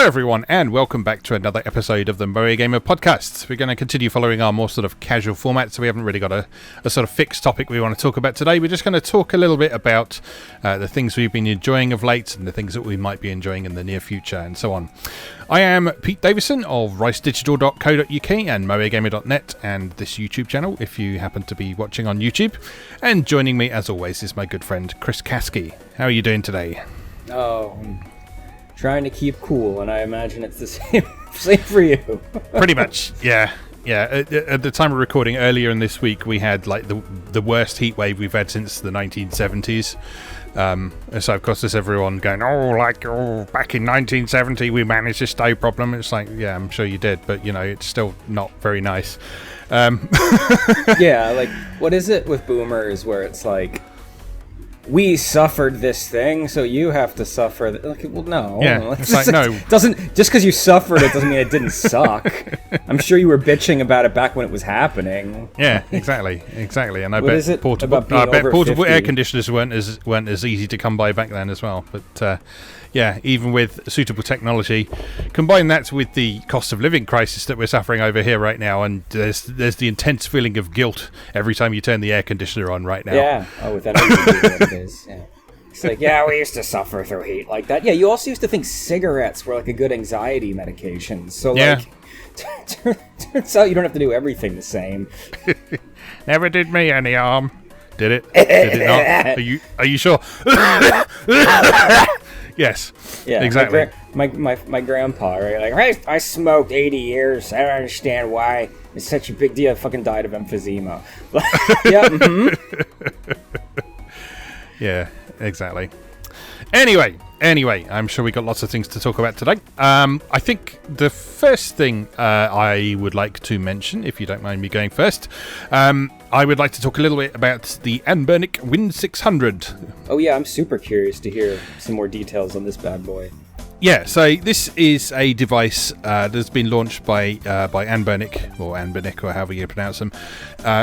Hello everyone, and welcome back to another episode of the MoeGamer Podcast. We're going to continue following our more sort of casual format, so we haven't really got a sort of fixed topic we want to talk about today. We're just going to talk a little bit about the things we've been enjoying of late and the things that we might be enjoying in the near future and so on. I am Pete Davison of ricedigital.co.uk and moegamer.net and this YouTube channel if you happen to be watching on YouTube. And joining me as always is my good friend Chris Caskie. How are you doing today? Oh, trying to keep cool, and I imagine it's the same for you. Pretty much, yeah. At the time of recording earlier in this week, we had like the worst heat wave we've had since the 1970s. And so, of course, there's everyone going, back in 1970 we managed this stove problem. It's like, yeah, I'm sure you did, but, you know, it's still not very nice. Yeah, like, what is it with boomers where it's like, we suffered this thing, so you have to suffer. Like, well, no. Yeah, it's like, no. Just because you suffered it doesn't mean it didn't suck. I'm sure you were bitching about it back when it was happening. Yeah, exactly. And I What bet is it portable about being over 50? air conditioners weren't as easy to come by back then as well. But yeah, even with suitable technology, combine that with the cost of living crisis that we're suffering over here right now, and there's the intense feeling of guilt every time you turn the air conditioner on right now. Yeah. Oh, with that, what it is. Yeah. It's like, yeah, we used to suffer through heat like that. Yeah, you also used to think cigarettes were like a good anxiety medication. So, like, turns out you don't have to do everything the same. Never did me any harm. Did it? Did it not? Are you sure? Yes. Yeah. Exactly. My grandpa, right? Like, I smoked 80 years. I don't understand why it's such a big deal. I fucking died of emphysema. Yeah. Mm-hmm. Yeah. Exactly. Anyway, I'm sure we got lots of things to talk about today. I think the first thing I would like to mention, if you don't mind me going first, I would like to talk a little bit about the Anbernic Win600. Oh yeah, I'm super curious to hear some more details on this bad boy. Yeah, so this is a device that's been launched by Anbernic, or however you pronounce them,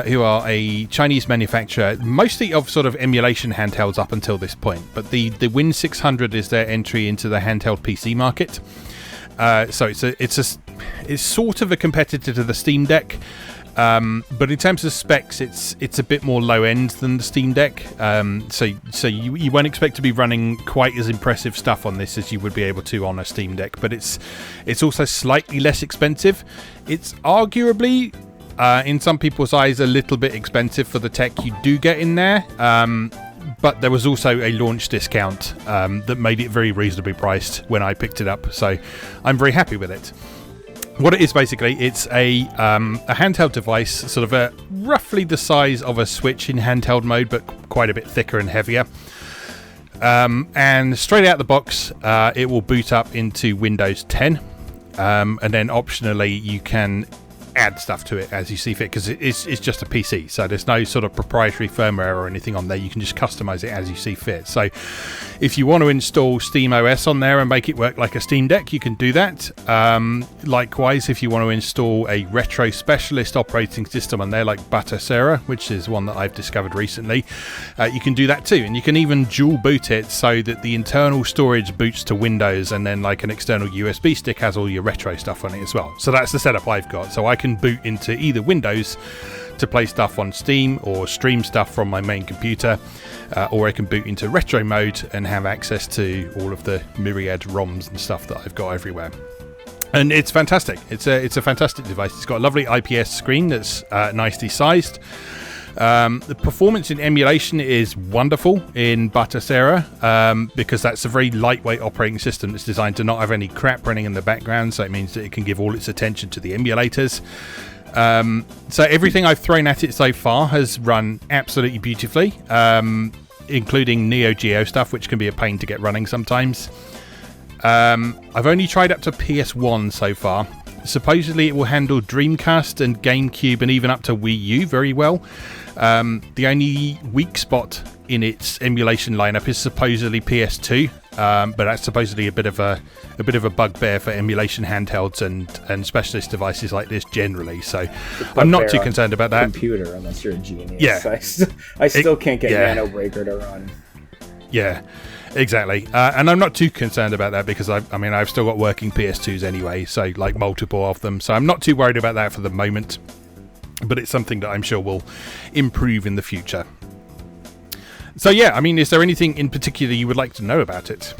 who are a Chinese manufacturer, mostly of sort of emulation handhelds up until this point. But the Win600 is their entry into the handheld PC market. So it's sort of a competitor to the Steam Deck. But in terms of specs, it's a bit more low end than the Steam Deck. So you won't expect to be running quite as impressive stuff on this as you would be able to on a Steam Deck. But it's also slightly less expensive. It's arguably, in some people's eyes, a little bit expensive for the tech you do get in there. But there was also a launch discount that made it very reasonably priced when I picked it up. So I'm very happy with it. What it is basically, it's a handheld device, sort of a roughly the size of a Switch in handheld mode, but quite a bit thicker and heavier. And straight out the box, it will boot up into Windows 10, and then optionally you can add stuff to it as you see fit, because it's just a PC, so there's no sort of proprietary firmware or anything on there. You can just customize it as you see fit. So if you want to install Steam OS on there and make it work like a Steam Deck, you can do that. Likewise, if you want to install a retro specialist operating system on there like Buttercera, which is one that I've discovered recently, you can do that too. And you can even dual boot it so that the internal storage boots to Windows, and then like an external USB stick has all your retro stuff on it as well. So that's the setup I've got. So I can boot into either Windows to play stuff on Steam or stream stuff from my main computer, or I can boot into retro mode and have access to all of the myriad ROMs and stuff that I've got everywhere. And it's fantastic. It's a fantastic device. It's got a lovely IPS screen that's nicely sized. The performance in emulation is wonderful in Buttercera, because that's a very lightweight operating system that's designed to not have any crap running in the background, so it means that it can give all its attention to the emulators. So everything I've thrown at it so far has run absolutely beautifully, including Neo Geo stuff, which can be a pain to get running sometimes. I've only tried up to PS1 so far. Supposedly it will handle Dreamcast and GameCube and even up to Wii U very well. The only weak spot in its emulation lineup is supposedly PS2, but that's supposedly a bit of a bugbear for emulation handhelds and specialist devices like this generally. So I'm not too concerned about that. Computer, unless you're a genius. Yeah, I still can't get Nano Breaker to run. Yeah. Exactly. And I'm not too concerned about that because I've still got working PS2s anyway, so like multiple of them. So I'm not too worried about that for the moment. But it's something that I'm sure will improve in the future. So yeah, I mean, is there anything in particular you would like to know about it?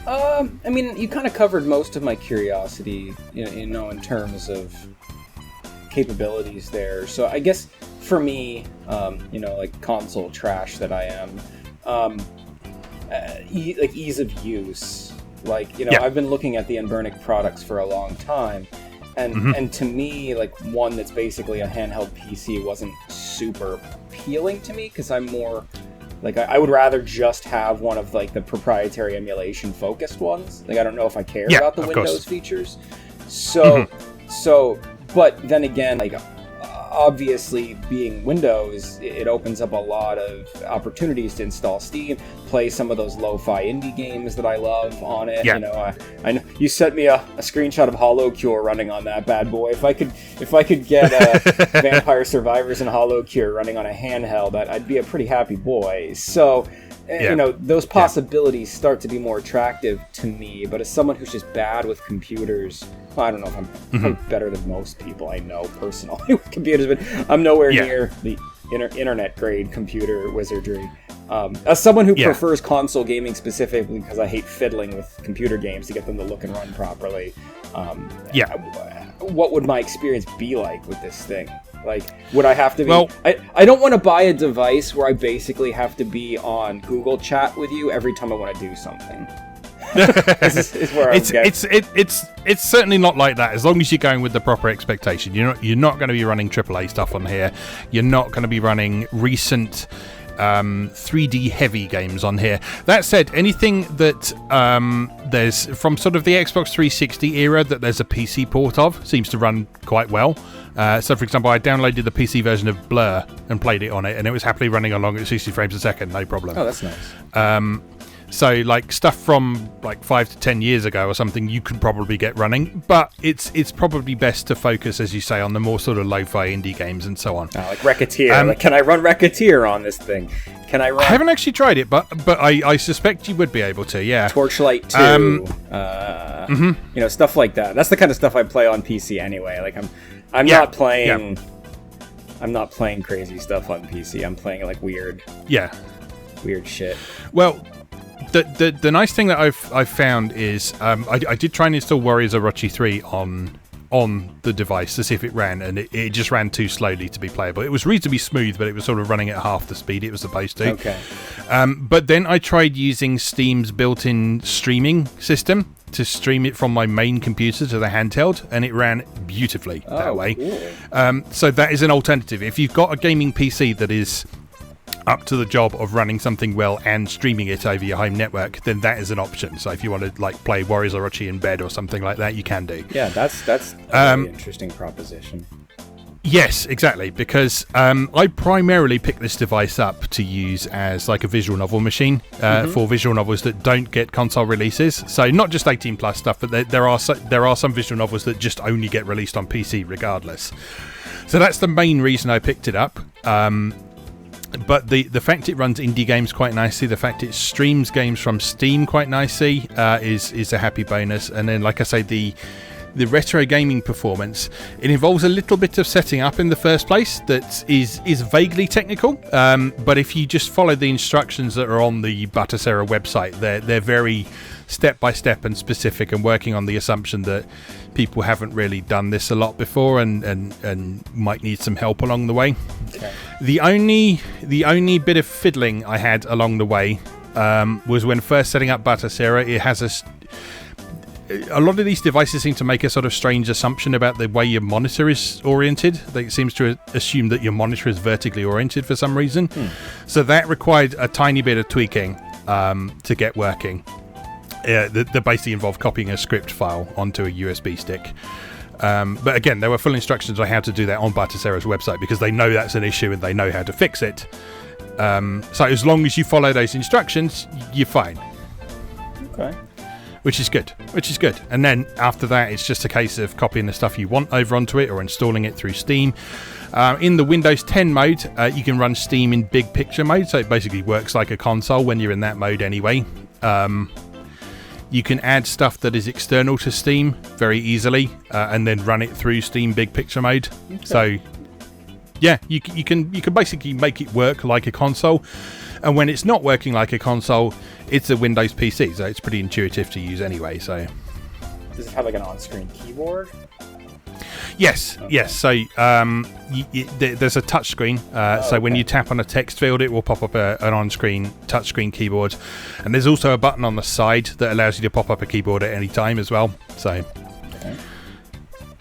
I mean, you kind of covered most of my curiosity, in terms of capabilities there. So I guess for me, like console trash that I am, like ease of use. Like, I've been looking at the Anbernic products for a long time. And to me, like, one that's basically a handheld PC wasn't super appealing to me because I'm more like I would rather just have one of like the proprietary emulation focused ones. Like, I don't know if I care about the Windows features. So, but then again, like, obviously being Windows, it opens up a lot of opportunities to install Steam, play some of those lo-fi indie games that I love on it. I know you sent me a screenshot of HoloCure running on that bad boy. If I could get Vampire Survivors and HoloCure running on a handheld, I'd be a pretty happy boy. So those possibilities start to be more attractive to me. But as someone who's just bad with computers, I don't know if I'm probably better than most people I know personally with computers, but I'm nowhere near the internet grade computer wizardry. As someone who prefers console gaming specifically because I hate fiddling with computer games to get them to look and run properly, what would my experience be like with this thing? Like, would I have to be... Well, I don't want to buy a device where I basically have to be on Google Chat with you every time I want to do something. is where it's certainly not like that. As long as you're going with the proper expectation, you're not going to be running AAA stuff on here. You're not going to be running recent 3D heavy games on here. That said, anything that there's from sort of the Xbox 360 era that there's a PC port of seems to run quite well. So, for example, I downloaded the PC version of Blur and played it on it, and it was happily running along at 60 frames a second, no problem. Oh, that's nice. So, like, stuff from like 5 to 10 years ago or something, you could probably get running, but it's probably best to focus, as you say, on the more sort of lo-fi indie games and so on. Like Racketeer. Can I run Racketeer on this thing? Can I run? I haven't actually tried it, but I suspect you would be able to. Yeah. Torchlight 2. Stuff like that. That's the kind of stuff I play on PC anyway. Like, I'm not playing. I'm not playing crazy stuff on PC. I'm playing like weird shit. Well. The nice thing that I've found is I did try and install Warriors Orochi 3 on the device to see if it ran, and it just ran too slowly to be playable. It was reasonably smooth, but it was sort of running at half the speed it was supposed to. Okay. But then I tried using Steam's built-in streaming system to stream it from my main computer to the handheld, and it ran beautifully that way. Cool. So that is an alternative. If you've got a gaming PC that is up to the job of running something well and streaming it over your home network, then that is an option. So if you want to like play Warriors Orochi in bed or something like that, you can do. Yeah, that's a very interesting proposition. Yes, exactly, because I primarily picked this device up to use as like a visual novel machine for visual novels that don't get console releases. So not just 18 plus stuff, but there are some visual novels that just only get released on PC regardless. So that's the main reason I picked it up. But the fact it runs indie games quite nicely, the fact it streams games from Steam quite nicely is a happy bonus. And then, like I say, the retro gaming performance, it involves a little bit of setting up in the first place that is vaguely technical. But if you just follow the instructions that are on the Buttercera website, they're very step-by-step and specific, and working on the assumption that people haven't really done this a lot before and might need some help along the way. Okay. The only bit of fiddling I had along the way was when first setting up Buttercera. It has a lot of these devices seem to make a sort of strange assumption about the way your monitor is oriented. It seems to assume that your monitor is vertically oriented for some reason. So that required a tiny bit of tweaking to get working. That basically involved copying a script file onto a USB stick. But again, there were full instructions on how to do that on Buttercera's website because they know that's an issue and they know how to fix it. So as long as you follow those instructions, you're fine. Okay. Which is good. And then after that, it's just a case of copying the stuff you want over onto it or installing it through Steam. In the Windows 10 mode, you can run Steam in big picture mode, so it basically works like a console when you're in that mode anyway. You can add stuff that is external to Steam very easily, and then run it through Steam Big Picture mode. Okay. So, yeah, you can basically make it work like a console. And when it's not working like a console, it's a Windows PC, so it's pretty intuitive to use anyway. So, does it have like an on-screen keyboard? Yes, okay. Yes. So there's a touch screen. So when you tap on a text field, it will pop up an on-screen touchscreen keyboard. And there's also a button on the side that allows you to pop up a keyboard at any time as well. So. Okay.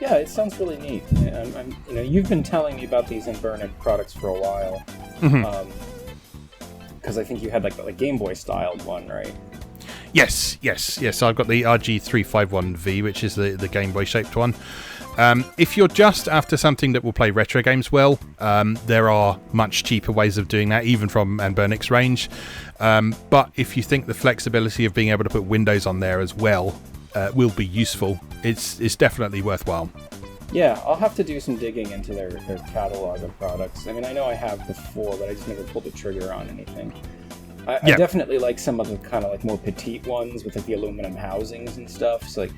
Yeah, it sounds really neat. You've been telling me about these Anbernic products for a while. Because I think you had like a Game Boy styled one, right? Yes. So I've got the RG351V, which is the Game Boy shaped one. If you're just after something that will play retro games well, there are much cheaper ways of doing that, even from Anbernic's range. But if you think the flexibility of being able to put Windows on there as well will be useful, it's definitely worthwhile. Yeah, I'll have to do some digging into their catalog of products. I mean, I know I have before, but I just never pulled the trigger on anything. I definitely like some of the kind of like more petite ones with like the aluminum housings and stuff. So like,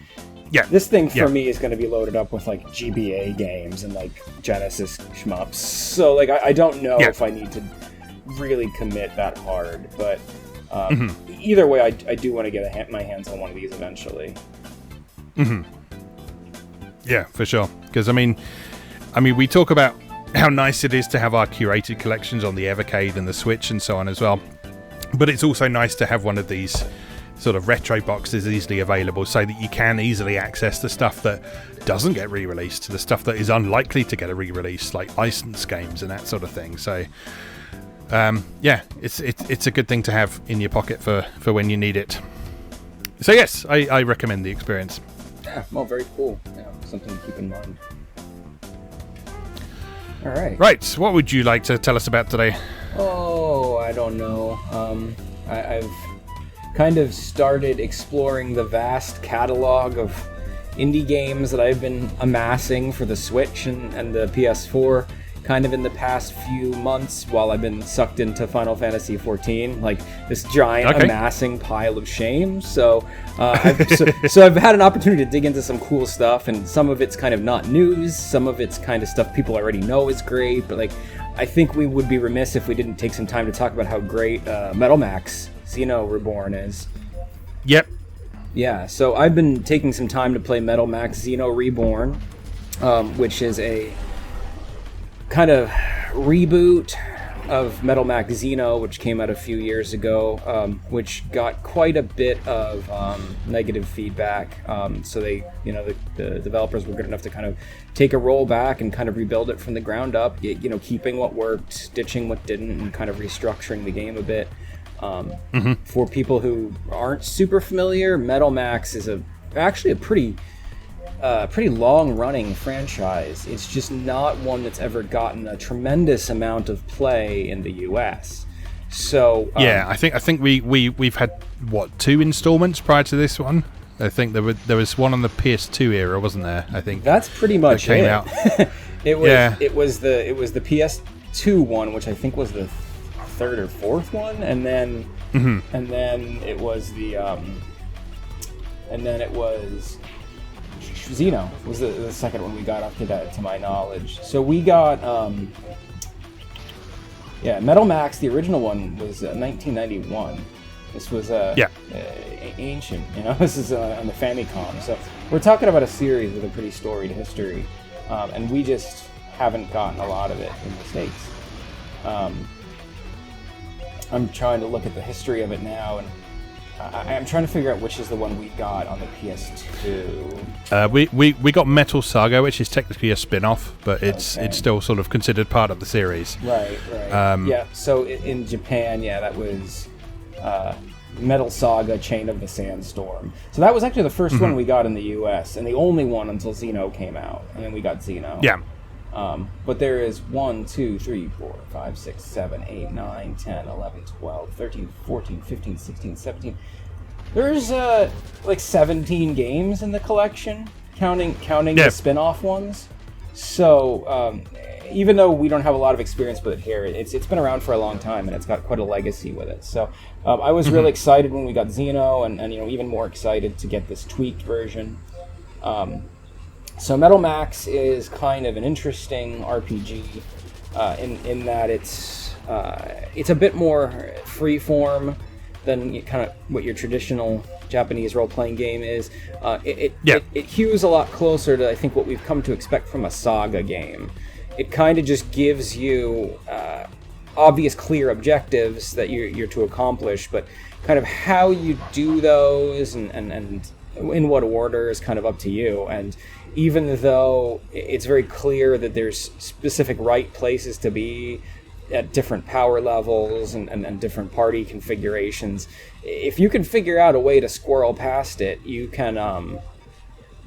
this thing for me is going to be loaded up with like GBA games and like Genesis shmups. So like, I don't know if I need to really commit that hard, but either way, I do want to get my hands on one of these eventually. Yeah, for sure. Because I mean, we talk about how nice it is to have our curated collections on the Evercade and the Switch and so on as well. But it's also nice to have one of these sort of retro boxes easily available so that you can easily access the stuff that doesn't get re-released, the stuff that is unlikely to get a re-release, like licensed games and that sort of thing. So, it's a good thing to have in your pocket for when you need it. So yes, I recommend the experience. Yeah, well, very cool. Yeah, something to keep in mind. All right. Right, what would you like to tell us about today? Oh, I don't know. I've kind of started exploring the vast catalog of indie games that I've been amassing for the Switch and the PS4 kind of in the past few months while I've been sucked into Final Fantasy XIV, like this giant amassing pile of shame. So, I've had an opportunity to dig into some cool stuff, and some of it's kind of not news, some of it's kind of stuff people already know is great, but like, I think we would be remiss if we didn't take some time to talk about how great Metal Max Xeno Reborn is. Yep. Yeah, so I've been taking some time to play Metal Max Xeno Reborn, which is a kind of reboot of Metal Max Xeno, which came out a few years ago, which got quite a bit of negative feedback. So they, the developers were good enough to kind of take a rollback and kind of rebuild it from the ground up, keeping what worked, ditching what didn't, and kind of restructuring the game a bit. For people who aren't super familiar, Metal Max is actually a pretty long-running franchise. It's just not one that's ever gotten a tremendous amount of play in the US. So I think we've had 2 installments prior to this one. I think there was one on the PS2 era, wasn't there? I think that's pretty much came out. It was the PS2 one, which I think was the 3rd or 4th one, and then it was Xeno was the second one we got after that, to my knowledge. So we got, Metal Max, the original one, was 1991. This was ancient, This is on the Famicom. So we're talking about a series with a pretty storied history, and we just haven't gotten a lot of it in the States. I'm trying to look at the history of it now, and I'm trying to figure out which is the one we got on the PS2. We got Metal Saga, which is technically a spin-off, but it's still sort of considered part of the series. Right. So in Japan, that was Metal Saga Chain of the Sandstorm. So that was actually the first one we got in the US, and the only one until Xeno came out, and then we got Xeno. Yeah. But there is 1, 2, 3, 4, 5, 6, 7, 8, 9, 10, 11, 12, 13, 14, 15, 16, 17. There's like 17 games in the collection, counting the spin-off ones. So even though we don't have a lot of experience with it here, it's been around for a long time, and it's got quite a legacy with it. So I was really excited when we got Xeno, and even more excited to get this tweaked version. So Metal Max is kind of an interesting RPG in that it's a bit more freeform than kind of what your traditional Japanese role-playing game is. It hews a lot closer to, I think, what we've come to expect from a saga game. It kind of just gives you obvious, clear objectives that you're to accomplish, but kind of how you do those and in what order is kind of up to you. And even though it's very clear that there's specific right places to be at different power levels and different party configurations, if you can figure out a way to squirrel past it, you can.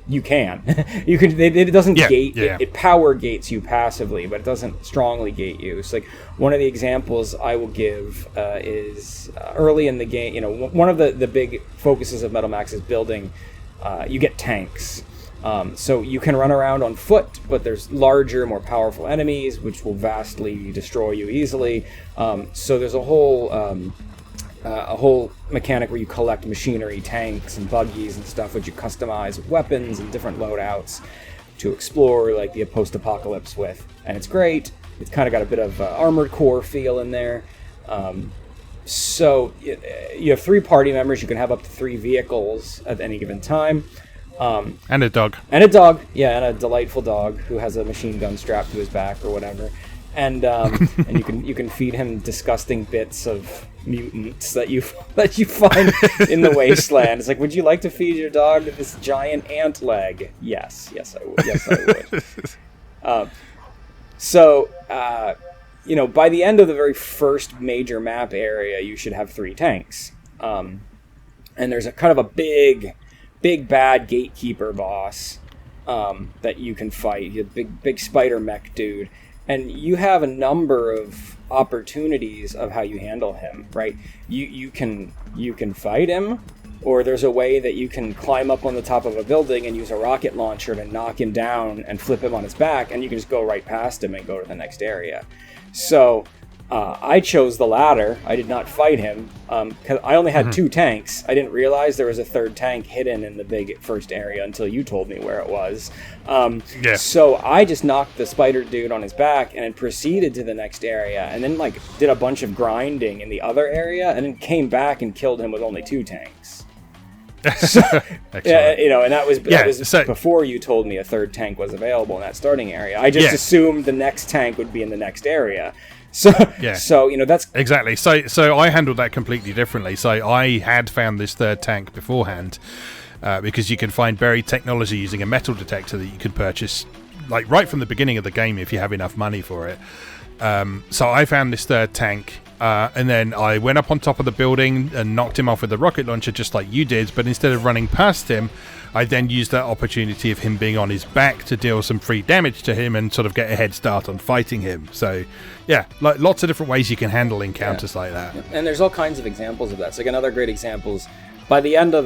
It doesn't gate. It power gates you passively, but it doesn't strongly gate you. So, like, one of the examples I will give is early in the game. You know, one of the big focuses of Metal Max is building. You get tanks. So you can run around on foot, but there's larger, more powerful enemies, which will vastly destroy you easily. So there's a whole mechanic where you collect machinery, tanks, and buggies and stuff, which you customize with weapons and different loadouts to explore, like the post-apocalypse with. And it's great. It's kind of got a bit of Armored Core feel in there. So you have 3 party members. You can have up to 3 vehicles at any given time. And a dog. And a dog, yeah, and a delightful dog who has a machine gun strapped to his back or whatever. And and you can feed him disgusting bits of mutants that you find in the wasteland. It's like, would you like to feed your dog this giant ant leg? Yes, I would. Yes, I would. You know, by the end of the very first major map area, you should have 3 tanks. And there's a kind of a big bad gatekeeper boss that you can fight. You have big spider mech dude. And you have a number of opportunities of how you handle him, right? You can fight him, or there's a way that you can climb up on the top of a building and use a rocket launcher to knock him down and flip him on his back, and you can just go right past him and go to the next area. So I chose the latter. I did not fight him because I only had 2 tanks. I didn't realize there was a 3rd tank hidden in the big first area until you told me where it was. So I just knocked the spider dude on his back and then proceeded to the next area, and then did a bunch of grinding in the other area, and then came back and killed him with only 2 tanks. So, you know, and that was before you told me a 3rd tank was available in that starting area. I just assumed the next tank would be in the next area. So you know, that's exactly. So I handled that completely differently. So I had found this 3rd tank beforehand because you can find buried technology using a metal detector that you can purchase right from the beginning of the game if you have enough money for it. So I found this 3rd tank, and then I went up on top of the building and knocked him off with a rocket launcher, just like you did. But instead of running past him, I then used that opportunity of him being on his back to deal some free damage to him and sort of get a head start on fighting him. So, yeah, lots of different ways you can handle encounters like that. And there's all kinds of examples of that. So, another great example is by the end of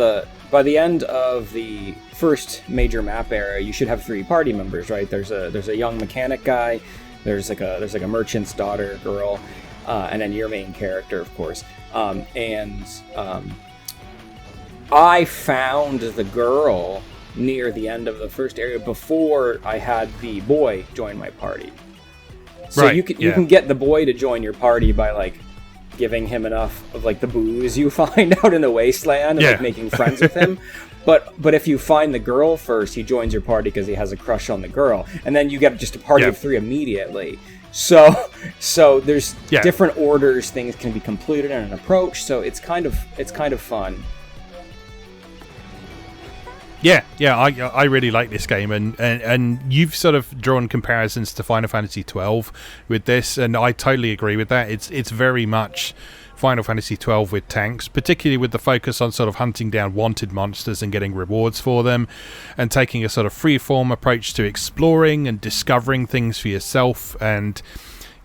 the first major map area, you should have 3 party members, right? There's a young mechanic guy, there's like a merchant's daughter, girl, and then your main character, of course. I found the girl near the end of the first area before I had the boy join my party. So you can get the boy to join your party by giving him enough of the booze you find out in the wasteland and making friends with him. But if you find the girl first, he joins your party because he has a crush on the girl, and then you get just a party of 3 immediately. So there's different orders things can be completed in an approach. So it's kind of fun. Yeah, I really like this game, and you've sort of drawn comparisons to Final Fantasy XII with this, and I totally agree with that. It's very much Final Fantasy XII with tanks, particularly with the focus on sort of hunting down wanted monsters and getting rewards for them, and taking a sort of free-form approach to exploring and discovering things for yourself. And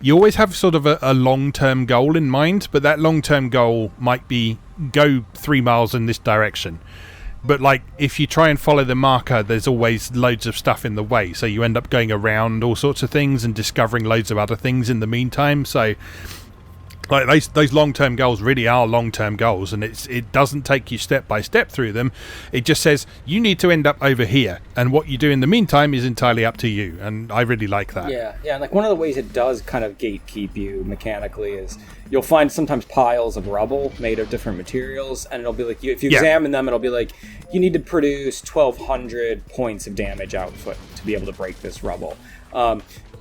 you always have sort of a long-term goal in mind, but that long-term goal might be go 3 miles in this direction. But like, if you try and follow the marker, there's always loads of stuff in the way, so you end up going around all sorts of things and discovering loads of other things in the meantime. So like those long-term goals really are long-term goals, and it doesn't take you step by step through them. It just says you need to end up over here, and what you do in the meantime is entirely up to you, and I really like that. Yeah, like one of the ways it does kind of gatekeep you mechanically is you'll find sometimes piles of rubble made of different materials, and it'll be like, if you examine them, it'll be like, you need to produce 1,200 points of damage output to be able to break this rubble.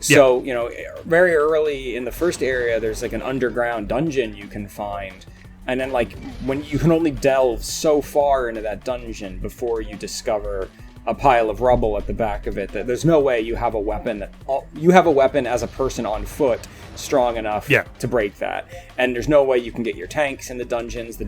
So, you know, very early in the first area, there's like an underground dungeon you can find. And then, like, when you can only delve so far into that dungeon before you discover a pile of rubble at the back of it, that there's no way you have a weapon as a person on foot strong enough to break that. And there's no way you can get your tanks in the dungeons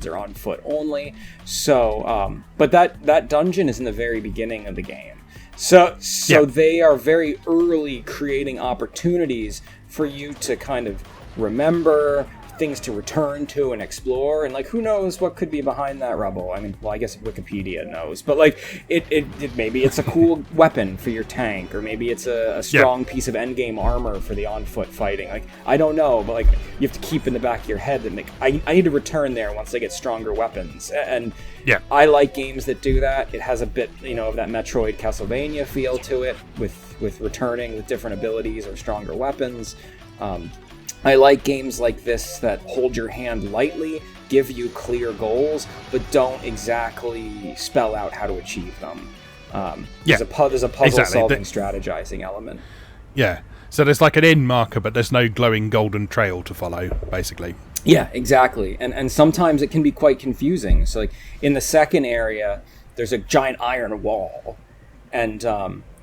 are on foot only. So, but that dungeon is in the very beginning of the game. So they are very early creating opportunities for you to kind of remember, things to return to and explore, and like, who knows what could be behind that rubble. I mean, well, I guess Wikipedia knows, but like it maybe it's a cool weapon for your tank, or maybe it's a strong piece of endgame armor for the on-foot fighting. Like, I don't know, but like, you have to keep in the back of your head that like, I need to return there once I get stronger weapons. And I like games that do that. It has a bit, you know, of that Metroid Castlevania feel to it, with returning with different abilities or stronger weapons. I like games like this that hold your hand lightly, give you clear goals, but don't exactly spell out how to achieve them. There's a puzzle-solving strategizing element. Yeah, so there's like an end marker, but there's no glowing golden trail to follow, basically. Yeah, exactly. And sometimes it can be quite confusing. So like in the second area, there's a giant iron wall, and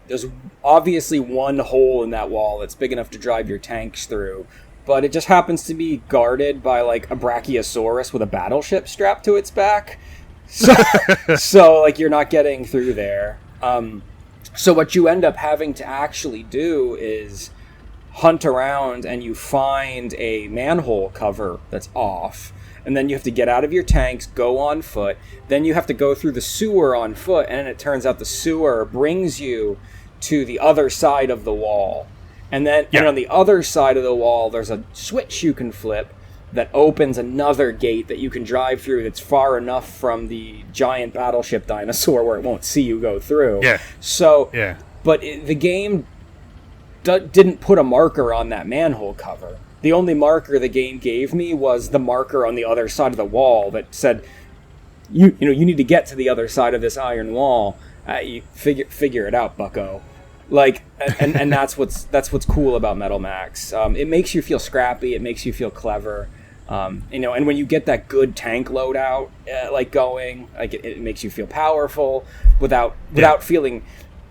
there's obviously one hole in that wall that's big enough to drive your tanks through, but it just happens to be guarded by like a brachiosaurus with a battleship strapped to its back. So like, you're not getting through there. So what you end up having to actually do is hunt around, and you find a manhole cover that's off, and then you have to get out of your tanks, go on foot, then you have to go through the sewer on foot, and it turns out the sewer brings you to the other side of the wall. And then and on the other side of the wall, there's a switch you can flip that opens another gate that you can drive through that's far enough from the giant battleship dinosaur where it won't see you go through. But the game didn't put a marker on that manhole cover. The only marker the game gave me was the marker on the other side of the wall that said, you need to get to the other side of this iron wall. You figure it out, bucko. Like, and that's what's cool about Metal Max. It makes you feel scrappy. It makes you feel clever. And when you get that good tank loadout, going, like it makes you feel powerful without feeling.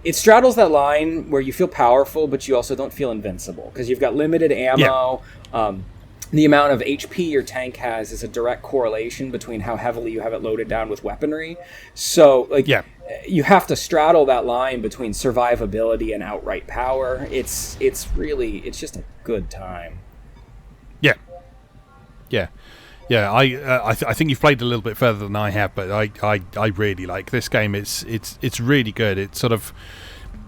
It straddles that line where you feel powerful, but you also don't feel invincible because you've got limited ammo. The amount of HP your tank has is a direct correlation between how heavily you have it loaded down with weaponry. So, you have to straddle that line between survivability and outright power. It's just a good time. I think you've played a little bit further than I have, but I really like this game. It's really good. It sort of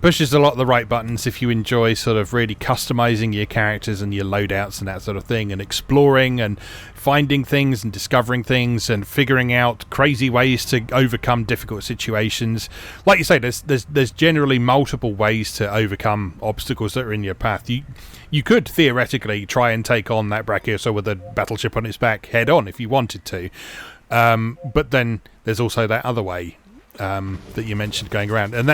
pushes a lot of the right buttons if you enjoy sort of really customizing your characters and your loadouts and that sort of thing, and exploring and finding things and discovering things and figuring out crazy ways to overcome difficult situations. Like you say, there's generally multiple ways to overcome obstacles that are in your path. You could theoretically try and take on that brachiosaur with a battleship on its back head on if you wanted to, but then there's also that other way that you mentioned going around, and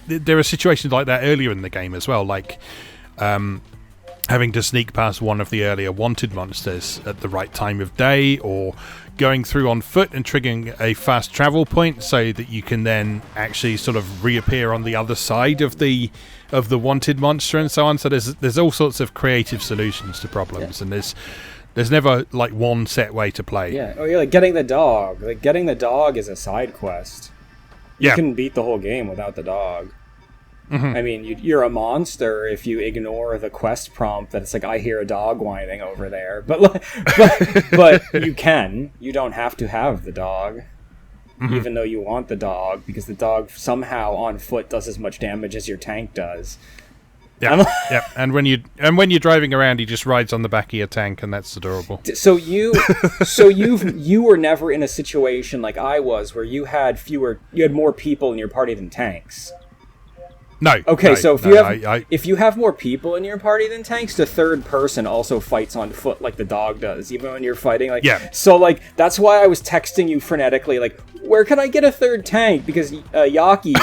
there are situations like that earlier in the game as well, like having to sneak past one of the earlier wanted monsters at the right time of day, or going through on foot and triggering a fast travel point so that you can then actually sort of reappear on the other side of the wanted monster and so on. So there's all sorts of creative solutions to problems, and there's never like one set way to play. Like getting the dog. Like getting the dog is a side quest. You can beat the whole game without the dog. I mean, you're a monster if you ignore the quest prompt that it's like, I hear a dog whining over there. But you can. You don't have to have the dog. even though you want the dog, because the dog somehow on foot does as much damage as your tank does. Yeah, yeah. And when you're driving around, he just rides on the back of your tank, and that's adorable. So you were never in a situation like I was, where you had more people in your party than tanks. No. Okay, no, so if you have more people in your party than tanks, the third person also fights on foot like the dog does, even when you're fighting. Like, yeah. So like that's why I was texting you frenetically, like, where can I get a third tank? Because Yaki,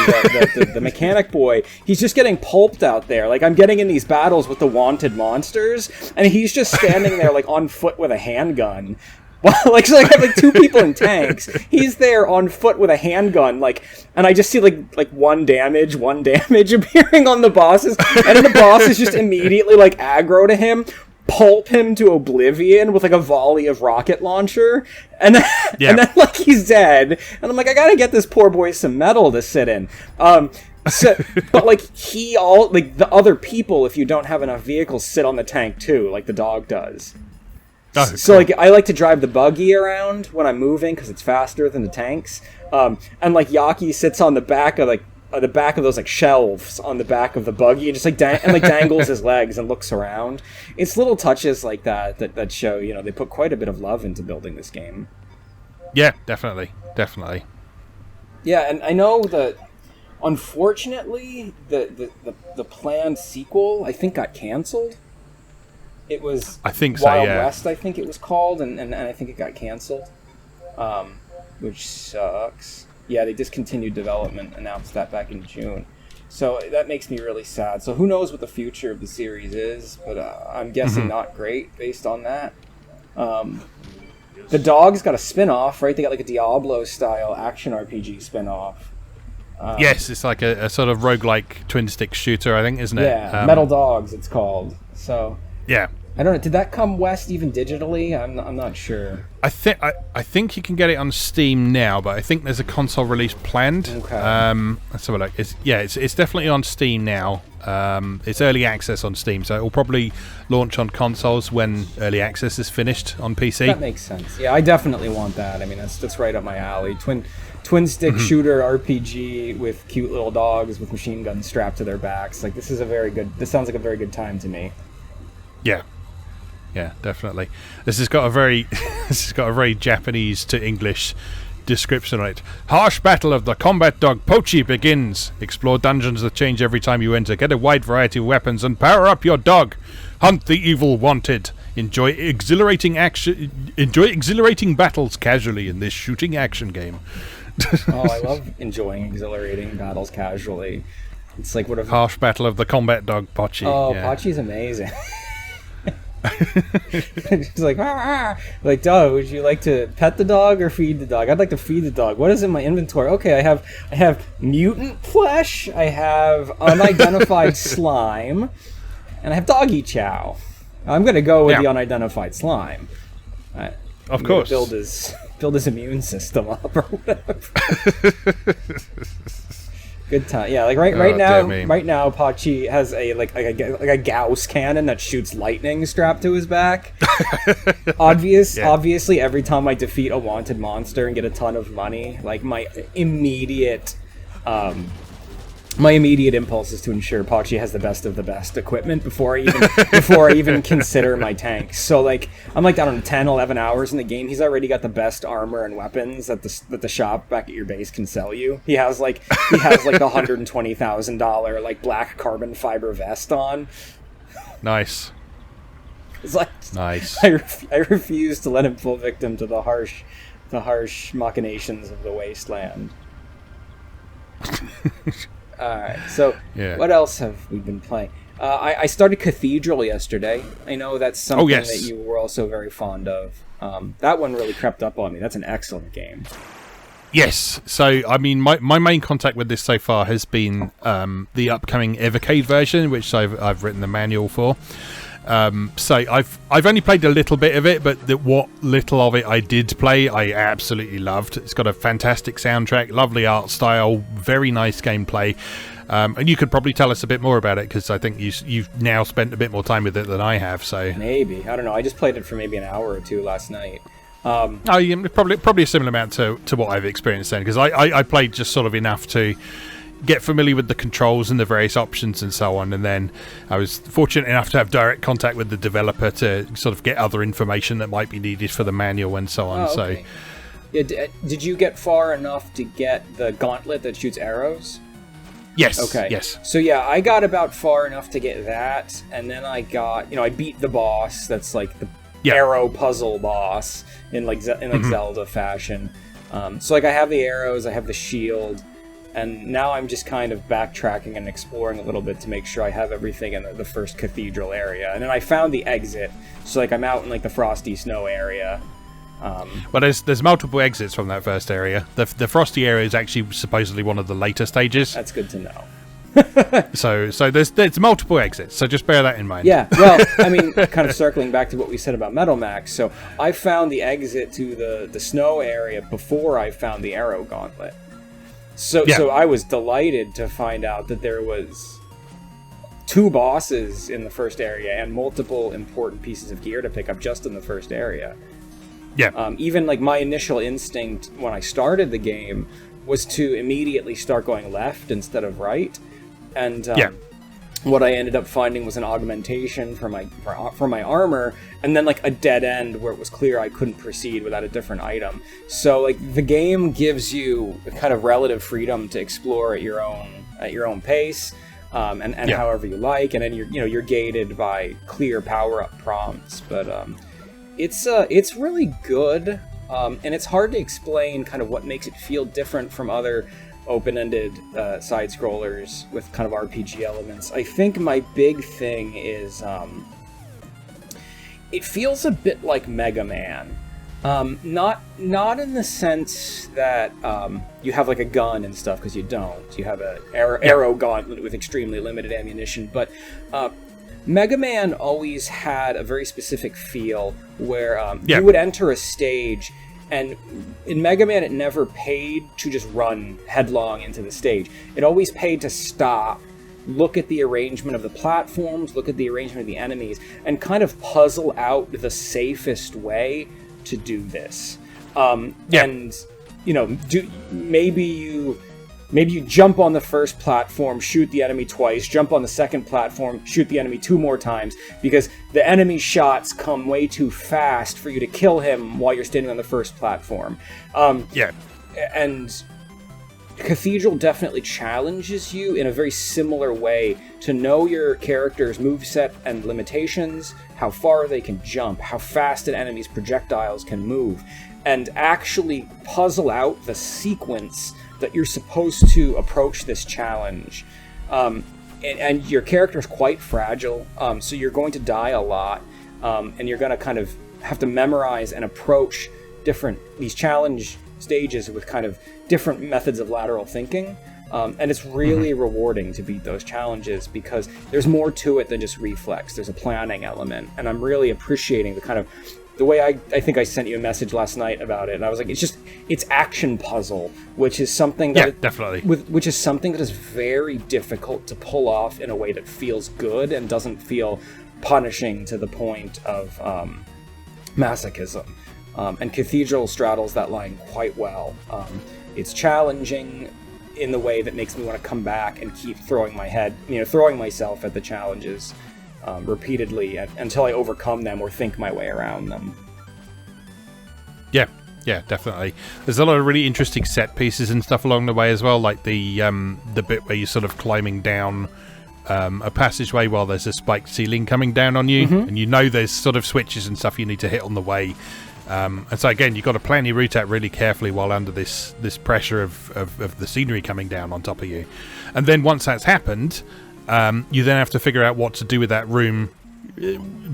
the mechanic boy, he's just getting pulped out there. Like, I'm getting in these battles with the wanted monsters, and he's just standing there like on foot with a handgun. Well, like, so I have like 2 people in tanks. He's there on foot with a handgun, like, and I just see like one damage appearing on the bosses, and then the bosses just immediately like aggro to him, pulp him to oblivion with like a volley of rocket launcher, and then, and then like he's dead. And I'm like, I gotta get this poor boy some metal to sit in. So, but like the other people, if you don't have enough vehicles, sit on the tank too, like the dog does. Oh, so, like, I like to drive the buggy around when I'm moving because it's faster than the tanks. And like Yaki sits on the back of those like shelves on the back of the buggy and just like dangles his legs and looks around. It's little touches like that show, you know, they put quite a bit of love into building this game. Yeah, definitely. Yeah, and I know that unfortunately the planned sequel I think got canceled. It was Wild West, I think it was called, and I think it got canceled, which sucks. Yeah, they discontinued development, announced that back in June. So that makes me really sad. So who knows what the future of the series is, but I'm guessing not great based on that. The dog's got a spin-off, right? They got like a Diablo-style action RPG spin-off. Yes, it's like a sort of roguelike twin-stick shooter, I think, isn't it? Yeah, Metal Dogs it's called. So... Yeah. I don't know. Did that come west even digitally? I'm not sure. I think you can get it on Steam now, but I think there's a console release planned. Okay. Let's have a look. It's definitely on Steam now. It's early access on Steam, so it will probably launch on consoles when early access is finished on PC. That makes sense. Yeah, I definitely want that. I mean, that's right up my alley. Twin stick shooter RPG with cute little dogs with machine guns strapped to their backs. Like, this sounds like a very good time to me. Yeah, definitely. This has got a very Japanese to English description on it. Harsh battle of the combat dog Pochi begins. Explore dungeons that change every time you enter. Get a wide variety of weapons and power up your dog. Hunt the evil wanted. Enjoy exhilarating battles casually in this shooting action game. Oh, I love enjoying exhilarating battles casually. It's like Harsh battle of the combat dog Pochi. Oh, yeah. Pochi's amazing. It's like, like, dog, would you like to pet the dog or feed the dog? I'd like to feed the dog. What is in my inventory? Okay, I have mutant flesh, I have unidentified slime, and I have doggy chow. I'm gonna go with the unidentified slime. Of course, build his immune system up or whatever. Good time, yeah. Like right now, Pachi has a Gauss cannon that shoots lightning strapped to his back. Obviously, every time I defeat a wanted monster and get a ton of money, like my immediate impulse is to ensure Pachi has the best of the best equipment before I even consider my tanks. So like I'm like down to 10, 11 hours in the game. He's already got the best armor and weapons that the shop back at your base can sell you. He has the $120,000 like black carbon fiber vest on. Nice. It's like nice. I refuse to let him fall victim to the harsh machinations of the wasteland. Alright, so what else have we been playing? I started Cathedral yesterday. I know that's something that you were also very fond of. That one really crept up on me. That's an excellent game. Yes. So, I mean, my main contact with this so far has been the upcoming Evercade version, which I've written the manual for. So I've only played a little bit of it, but what little of it I did play, I absolutely loved. It's got a fantastic soundtrack, lovely art style, very nice gameplay. And you could probably tell us a bit more about it, because I think you've now spent a bit more time with it than I have. So maybe, I don't know. I just played it for maybe an hour or two last night. Oh, yeah, probably a similar amount to what I've experienced then, because I played just sort of enough to get familiar with the controls and the various options and so on, and then I was fortunate enough to have direct contact with the developer to sort of get other information that might be needed for the manual and so on. Oh, okay. Yeah, did you get far enough to get the gauntlet that shoots arrows? Yes. Okay. Yes. So yeah, I got about far enough to get that, and then I got, I beat the boss. That's like the arrow puzzle boss in Zelda fashion. So like I have the arrows, I have the shield, and now I'm just kind of backtracking and exploring a little bit to make sure I have everything in the first cathedral area. And then I found the exit, so like I'm out in like the frosty snow area. Well, there's multiple exits from that first area. The frosty area is actually supposedly one of the later stages. That's good to know. So there's multiple exits. So just bear that in mind. Yeah. Well, I mean, kind of circling back to what we said about Metal Max. So I found the exit to the snow area before I found the arrow gauntlet. So I was delighted to find out that there was 2 bosses in the first area and multiple important pieces of gear to pick up just in the first area. Yeah. Even like my initial instinct when I started the game was to immediately start going left instead of right, and what I ended up finding was an augmentation for my armor, and then like a dead end where it was clear I couldn't proceed without a different item. So like the game gives you a kind of relative freedom to explore at your own pace, and however you like, and then you're gated by clear power-up prompts, but it's really good, and it's hard to explain kind of what makes it feel different from other open-ended side-scrollers with kind of RPG elements. I think my big thing is it feels a bit like Mega Man. Not in the sense that you have like a gun and stuff, because you don't. You have an arrow gauntlet with extremely limited ammunition, but Mega Man always had a very specific feel where you would enter a stage, and in Mega Man it never paid to just run headlong into the stage. It always paid to stop, look at the arrangement of the platforms, look at the arrangement of the enemies, and kind of puzzle out the safest way to do this. And maybe you jump on the first platform, shoot the enemy twice, jump on the second platform, shoot the enemy 2 more times, because the enemy shots come way too fast for you to kill him while you're standing on the first platform. And Cathedral definitely challenges you in a very similar way to know your character's moveset and limitations, how far they can jump, how fast an enemy's projectiles can move, and actually puzzle out the sequence that you're supposed to approach this challenge. And your character is quite fragile, so you're going to die a lot, and you're going to kind of have to memorize and approach these challenge stages with kind of different methods of lateral thinking. And it's really rewarding to beat those challenges, because there's more to it than just reflex. There's a planning element, and I'm really appreciating the way I think I sent you a message last night about it, and I was like, it's action puzzle, which is something that which is something that is very difficult to pull off in a way that feels good and doesn't feel punishing to the point of masochism. And Cathedral straddles that line quite well. It's challenging in the way that makes me want to come back and keep throwing myself at the challenges repeatedly until I overcome them or think my way around them. Yeah, definitely. There's a lot of really interesting set pieces and stuff along the way as well, like the bit where you're sort of climbing down a passageway while there's a spiked ceiling coming down on you, and there's sort of switches and stuff you need to hit on the way. And so again, you've got to plan your route out really carefully while under this pressure of the scenery coming down on top of you. And then once that's happened, you then have to figure out what to do with that room,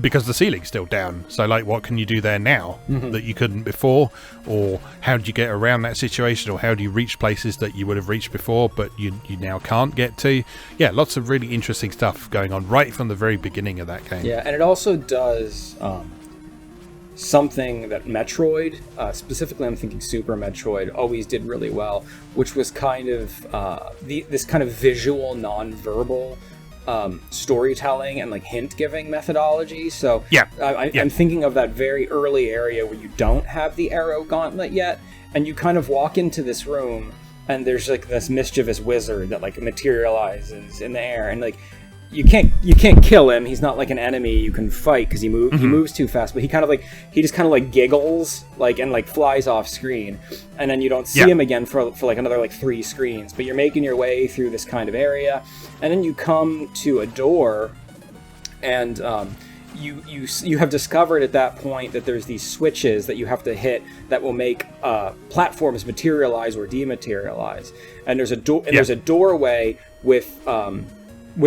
because the ceiling's still down. So like, what can you do there now that you couldn't before? Or how do you get around that situation? Or how do you reach places that you would have reached before but you now can't get to? Yeah, lots of really interesting stuff going on right from the very beginning of that game. Yeah, and it also does something that Metroid, specifically I'm thinking Super Metroid, always did really well, which was kind of this kind of visual, non-verbal storytelling and like hint giving methodology. So I'm thinking of that very early area where you don't have the arrow gauntlet yet, and you kind of walk into this room and there's like this mischievous wizard that like materializes in the air, and like you can't kill him. He's not like an enemy you can fight because he moves too fast, but he just kind of like giggles like and like flies off screen, and then you don't see him again for like another like 3 screens. But you're making your way through this kind of area, and then you come to a door, and you have discovered at that point that there's these switches that you have to hit that will make platforms materialize or dematerialize, and there's a door there's a doorway with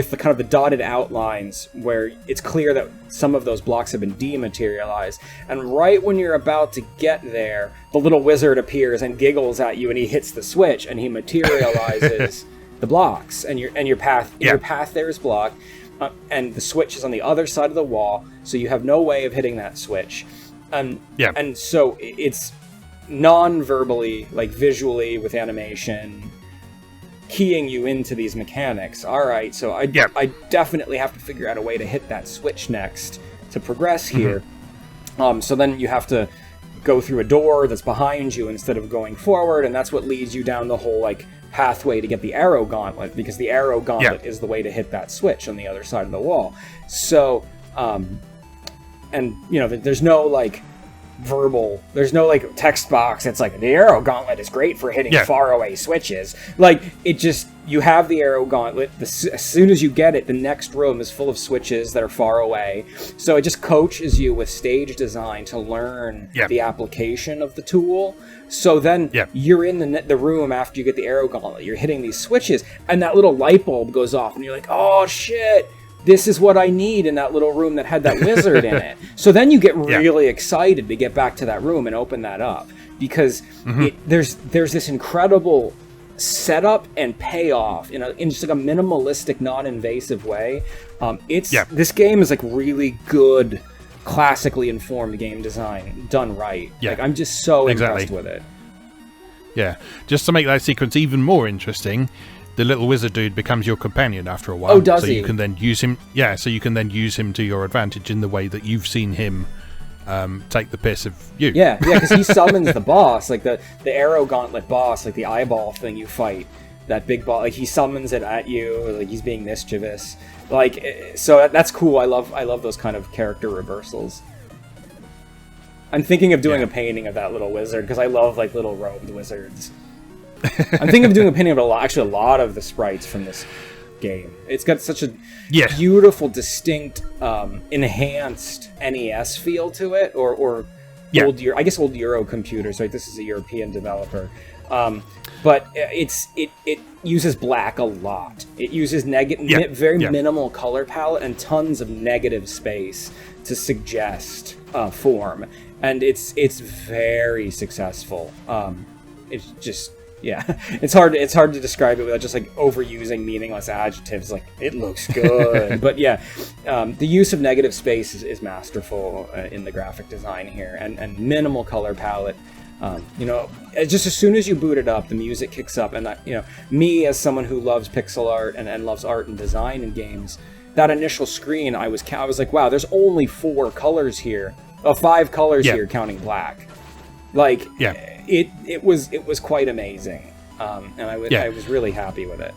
the kind of the dotted outlines where it's clear that some of those blocks have been dematerialized. And right when you're about to get there, the little wizard appears and giggles at you, and he hits the switch and he materializes the blocks, and your path there is blocked, and the switch is on the other side of the wall, so you have no way of hitting that switch. And so it's non-verbally, like visually with animation, keying you into these mechanics. All right, so I definitely have to figure out a way to hit that switch next to progress here. So then you have to go through a door that's behind you instead of going forward, and that's what leads you down the whole like pathway to get the arrow gauntlet, because the arrow gauntlet is the way to hit that switch on the other side of the wall. So and you know, there's no like there's no like text box that's like the arrow gauntlet is great for hitting far away switches. Like it just, you have the arrow gauntlet, as soon as you get it, the next room is full of switches that are far away, so it just coaches you with stage design to learn the application of the tool. So then you're in the room after you get the arrow gauntlet, you're hitting these switches, and that little light bulb goes off, and you're like, oh shit, this is what I need in that little room that had that wizard in it. So then you get really excited to get back to that room and open that up, because there's this incredible setup and payoff in just like a minimalistic, non-invasive way. This game is like really good, classically informed game design done right. Like I'm just so impressed with it. Just to make that sequence even more interesting, the little wizard dude becomes your companion after a while. Oh, does he? You can then use him. So you can then use him to your advantage in the way that you've seen him take the piss of you. Yeah, because he summons the boss, like the arrow gauntlet boss, like the eyeball thing you fight, that big boss. Like he summons it at you, like he's being mischievous. Like, so that's cool. I love those kind of character reversals. I'm thinking of doing a painting of that little wizard because I love like little robed wizards. I'm thinking of doing a painting of a lot of the sprites from this game. It's got such a beautiful, distinct, enhanced NES feel to it, or old Euro computers. Right, this is a European developer, but it uses black a lot. It uses very minimal color palette and tons of negative space to suggest form, and it's very successful. It's just. Yeah, it's hard to describe it without just like overusing meaningless adjectives like it looks good. But the use of negative space is masterful in the graphic design here, and minimal color palette. Just as soon as you boot it up, the music kicks up, and me as someone who loves pixel art and loves art and design in games, that initial screen I was like, wow, there's only 4 colors here, 5 colors here counting black. Like it was quite amazing, and I was really happy with it.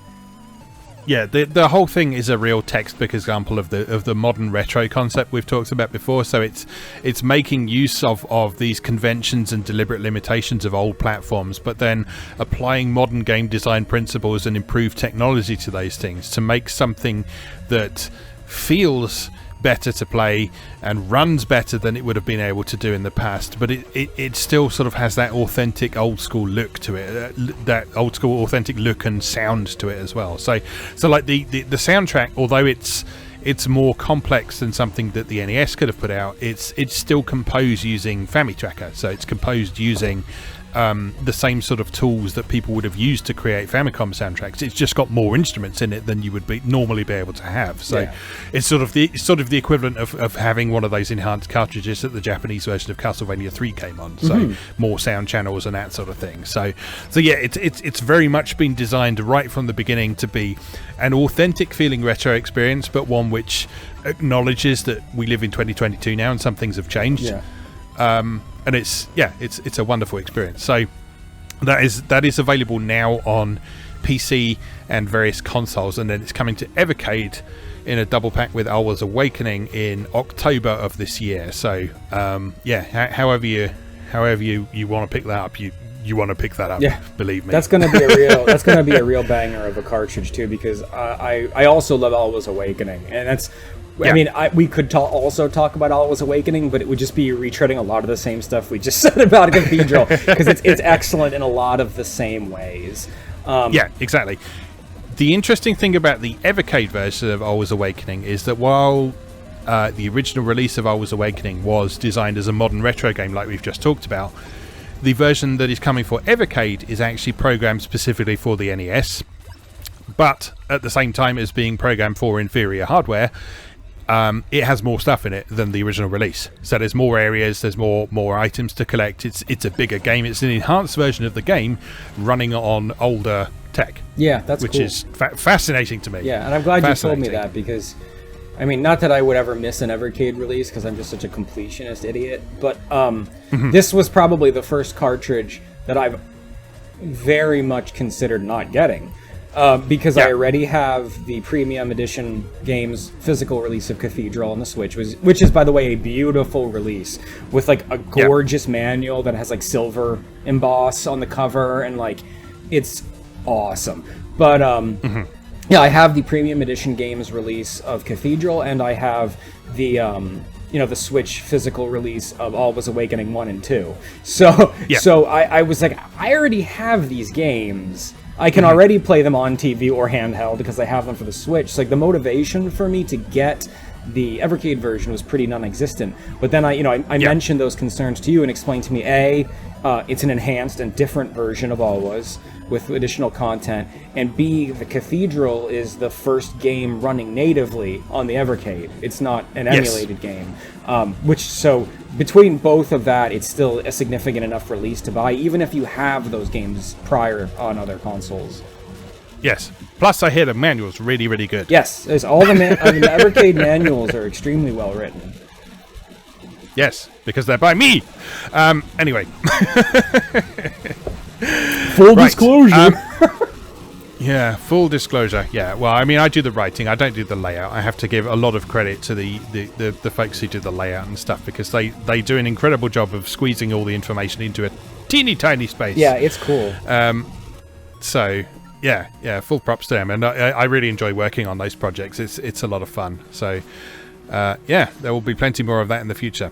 The whole thing is a real textbook example of the modern retro concept we've talked about before. So it's making use of these conventions and deliberate limitations of old platforms, but then applying modern game design principles and improved technology to those things to make something that feels better to play and runs better than it would have been able to do in the past, but it still sort of has that authentic old school look to it, that old school authentic look and sound to it as well. So like the soundtrack, although it's more complex than something that the NES could have put out, it's still composed using FamiTracker, so it's composed using the same sort of tools that people would have used to create Famicom soundtracks. It's just got more instruments in it than you would normally be able to have. So it's sort of the equivalent of having one of those enhanced cartridges that the Japanese version of Castlevania 3 came on. So more sound channels and that sort of thing. So yeah, it's very much been designed right from the beginning to be an authentic feeling retro experience, but one which acknowledges that we live in 2022 now and some things have changed. And it's a wonderful experience. So that is available now on PC and various consoles, and then it's coming to Evercade in a double pack with Alwa's Awakening in October of this year. So however you want to pick that up, you want to pick that up. Yeah, believe me. That's going to be a real banger of a cartridge too, because I also love Alwa's Awakening, and that's. I mean, we could also talk about Alwa's Awakening, but it would just be retreading a lot of the same stuff we just said about Cathedral, because it's excellent in a lot of the same ways. Yeah, exactly. The interesting thing about the Evercade version of Alwa's Awakening is that while the original release of Alwa's Awakening was designed as a modern retro game like we've just talked about, the version that is coming for Evercade is actually programmed specifically for the NES, but at the same time as being programmed for inferior hardware, it has more stuff in it than the original release. So there's more areas, there's more items to collect. It's a bigger game. It's an enhanced version of the game running on older tech. Yeah, that's which cool. is fascinating to me. Yeah, and I'm glad you told me that, because I mean, not that I would ever miss an Evercade release because I'm just such a completionist idiot, but this was probably the first cartridge that I've very much considered not getting. Because I already have the premium edition games physical release of Cathedral on the Switch, which is, by the way, a beautiful release with like a gorgeous manual that has like silver emboss on the cover, and like it's awesome. But I have the premium edition games release of Cathedral, and I have the the Switch physical release of Alwa's Awakening 1 and 2. So I was like, I already have these games. I can already play them on TV or handheld because I have them for the Switch. So, like, the motivation for me to get the Evercade version was pretty non-existent. But then I mentioned those concerns to you and explained to me, A, it's an enhanced and different version of Alwa's with additional content, and B, the Cathedral is the first game running natively on the Evercade. It's not an emulated game. So between both of that, it's still a significant enough release to buy, even if you have those games prior on other consoles. Yes. Plus, I hear the manual's really, really good. Yes. There's all the Evercade manuals are extremely well written. Yes, because they're by me. Anyway. Full disclosure. Full disclosure. Yeah, well, I mean, I do the writing. I don't do the layout. I have to give a lot of credit to the folks who do the layout and stuff, because they do an incredible job of squeezing all the information into a teeny tiny space. Yeah, it's cool. So, yeah, full props to them. And I really enjoy working on those projects. It's a lot of fun. So, there will be plenty more of that in the future.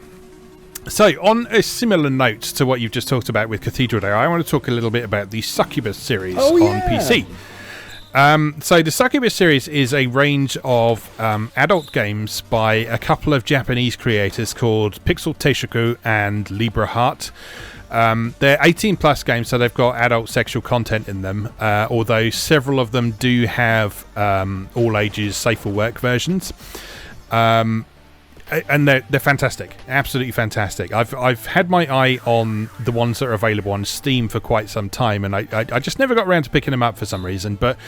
So, on a similar note to what you've just talked about with Cathedral there, I want to talk a little bit about the Succubus series on PC. So, the Succubus series is a range of adult games by a couple of Japanese creators called Pixel Teishoku and Libra Heart. They're 18-plus games, so they've got adult sexual content in them, although several of them do have all-ages safe-for-work versions. And they're fantastic, absolutely fantastic. I've had my eye on the ones that are available on Steam for quite some time, and I just never got around to picking them up for some reason. But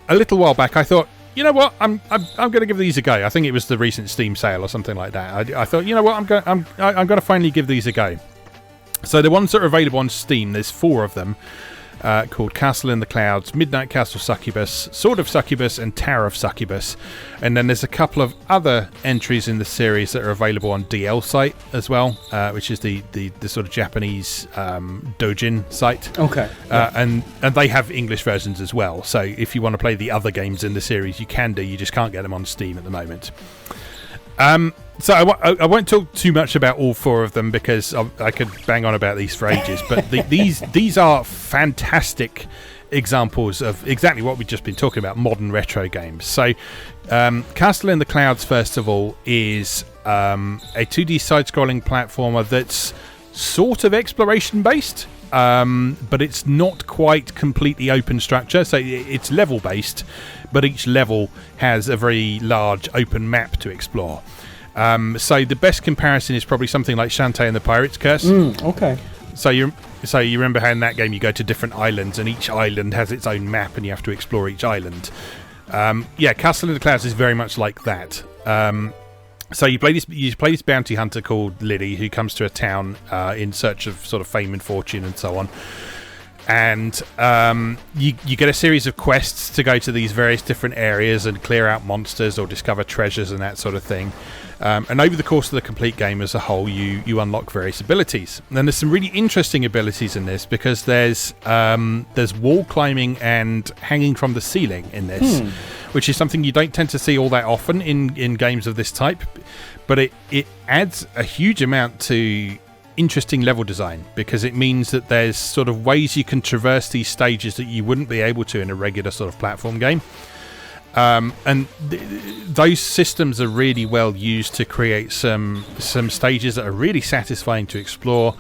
a little while back, I thought, you know what, I'm going to give these a go. I think it was the recent Steam sale or something like that. I thought, you know what, I'm going to finally give these a go. So the ones that are available on Steam, there's 4 of them. Called Castle in the Clouds, Midnight Castle Succubus, Sword of Succubus, and Tower of Succubus. And then there's a couple of other entries in the series that are available on DL site as well, which is the sort of Japanese doujin site. Okay. And they have English versions as well. So if you want to play the other games in the series, you can do. You just can't get them on Steam at the moment. So I won't talk too much about all 4 of them because I could bang on about these for ages. But these are fantastic examples of exactly what we've just been talking about, modern retro games. So Castle in the Clouds, first of all, is a 2D side-scrolling platformer that's sort of exploration-based. but it's not quite completely open structure. So it's level based, but each level has a very large open map to explore. So the best comparison is probably something like Shantae and the Pirate's Curse. Okay. So you remember how in that game you go to different islands, and each island has its own map, and you have to explore each island. Castle in the Clouds is very much like that. So you play this bounty hunter called Liddy, who comes to a town in search of sort of fame and fortune and so on. And you get a series of quests to go to these various different areas and clear out monsters or discover treasures and that sort of thing. And over the course of the complete game as a whole, you unlock various abilities. And there's some really interesting abilities in this, because there's wall climbing and hanging from the ceiling in this, which is something you don't tend to see all that often in games of this type. But it adds a huge amount to interesting level design, because it means that there's sort of ways you can traverse these stages that you wouldn't be able to in a regular sort of platform game. Those systems are really well used to create some stages that are really satisfying to explore.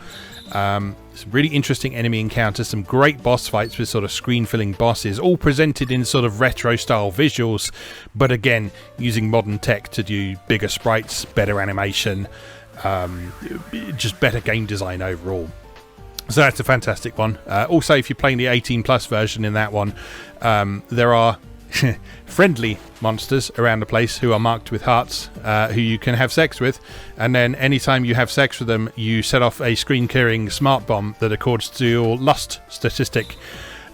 Some really interesting enemy encounters, some great boss fights with sort of screen-filling bosses, all presented in sort of retro-style visuals, but again, using modern tech to do bigger sprites, better animation, just better game design overall. So that's a fantastic one. Also, if you're playing the 18 plus version in that one, there are friendly monsters around the place who are marked with hearts, who you can have sex with, and then anytime you have sex with them, you set off a screen clearing smart bomb that accords to your lust statistic.